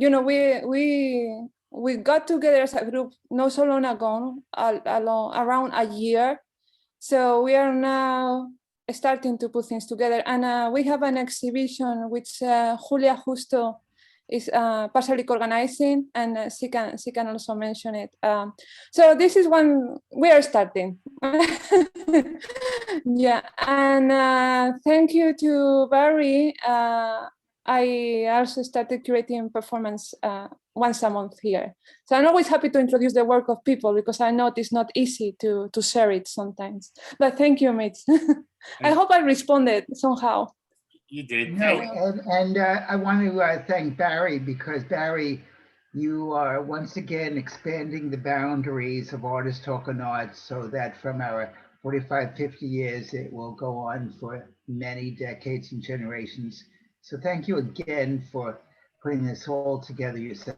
got together as a group not so long ago, around a year. So we are now starting to put things together. And we have an exhibition which Julia Justo is partially organizing, and she can also mention it. So this is one we are starting. Yeah, and thank you to Barry. I also started curating performance once a month here. So I'm always happy to introduce the work of people, because I know it's not easy to share it sometimes. But thank you, Mitch. I hope I responded somehow. You did. No, and I want to thank Barry, because Barry, you are once again expanding the boundaries of Artist Talk on Art, so that from our 45, 50 years, it will go on for many decades and generations. So thank you again for putting this all together yourself.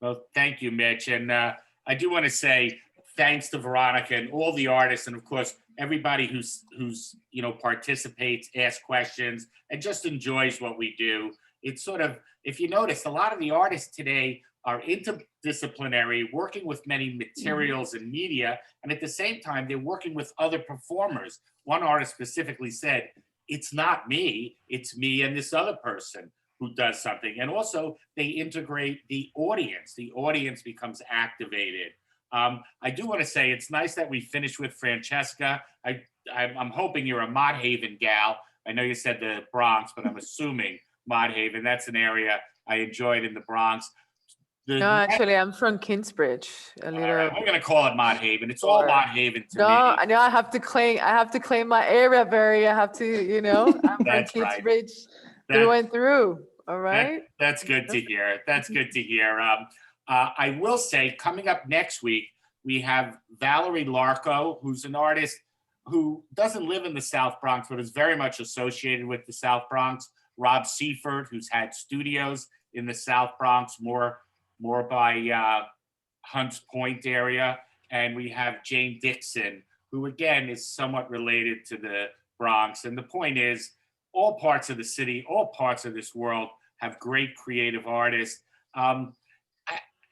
Well, thank you, Mitch. And I do want to say thanks to Veronica and all the artists, and of course, everybody who's participates, asks questions, and just enjoys what we do. It's sort of, if you notice, a lot of the artists today are interdisciplinary, working with many materials and media, and at the same time, they're working with other performers. One artist specifically said, it's not me, it's me and this other person who does something. And also they integrate the audience. The audience becomes activated. I do want to say it's nice that we finished with Francheska. I'm hoping you're a Mott Haven gal. I know you said the Bronx, but I'm assuming Mott Haven. That's an area I enjoyed in the Bronx. No, actually, I'm from Kingsbridge. All right, we're gonna call it Mott Haven. It's all Mott Haven to me. I know I have to claim my area, Barry. I have to, I'm from Kingsbridge through and through. All right. That's good to hear. That's good to hear. I will say, coming up next week, We have Valerie Larco, who's an artist who doesn't live in the South Bronx, but is very much associated with the South Bronx. Rob Seifert, who's had studios in the South Bronx, more by Hunts Point area. And we have Jane Dixon, who again is somewhat related to the Bronx. And the point is, all parts of the city, all parts of this world have great creative artists.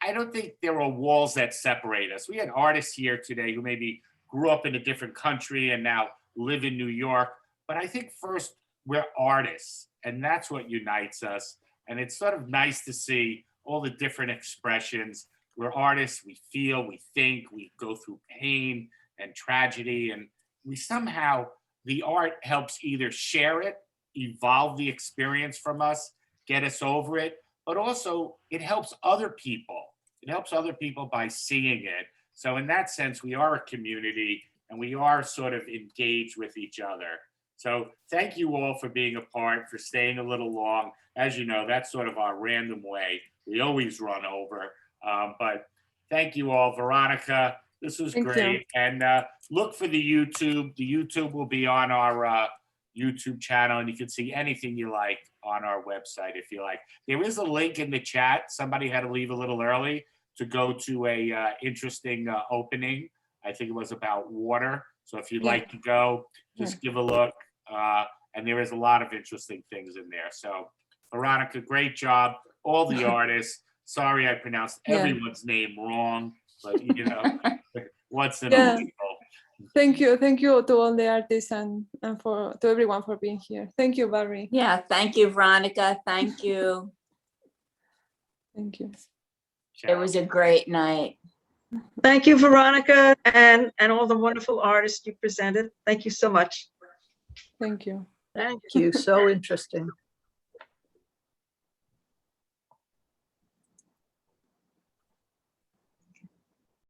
I don't think there are walls that separate us. We had artists here today who maybe grew up in a different country and now live in New York. But I think first, we're artists, and that's what unites us. And it's sort of nice to see all the different expressions. We're artists, we feel, we think, we go through pain and tragedy, and we somehow, the art helps either share it, evolve the experience from us, get us over it, but also it helps other people. It helps other people by seeing it. So in that sense, we are a community and we are sort of engaged with each other. So thank you all for being a part, for staying a little long. As you know, that's sort of our random way. We always run over, but thank you all. Veronica, this was great. And look for the YouTube. The YouTube will be on our YouTube channel, and you can see anything you like on our website if you like. There is a link in the chat. Somebody had to leave a little early to go to a interesting opening. I think it was about water. So if you'd like to go, just give a look. And there is a lot of interesting things in there. So Veronica, great job. All the artists. Sorry I pronounced everyone's name wrong, but you know, what's in a while. Thank you to all the artists and to everyone for being here. Thank you, Barry. Yeah, thank you, Veronica. Thank you. Thank you. It was a great night. Thank you, Veronica, and all the wonderful artists you presented. Thank you so much. Thank you. Thank you. So interesting.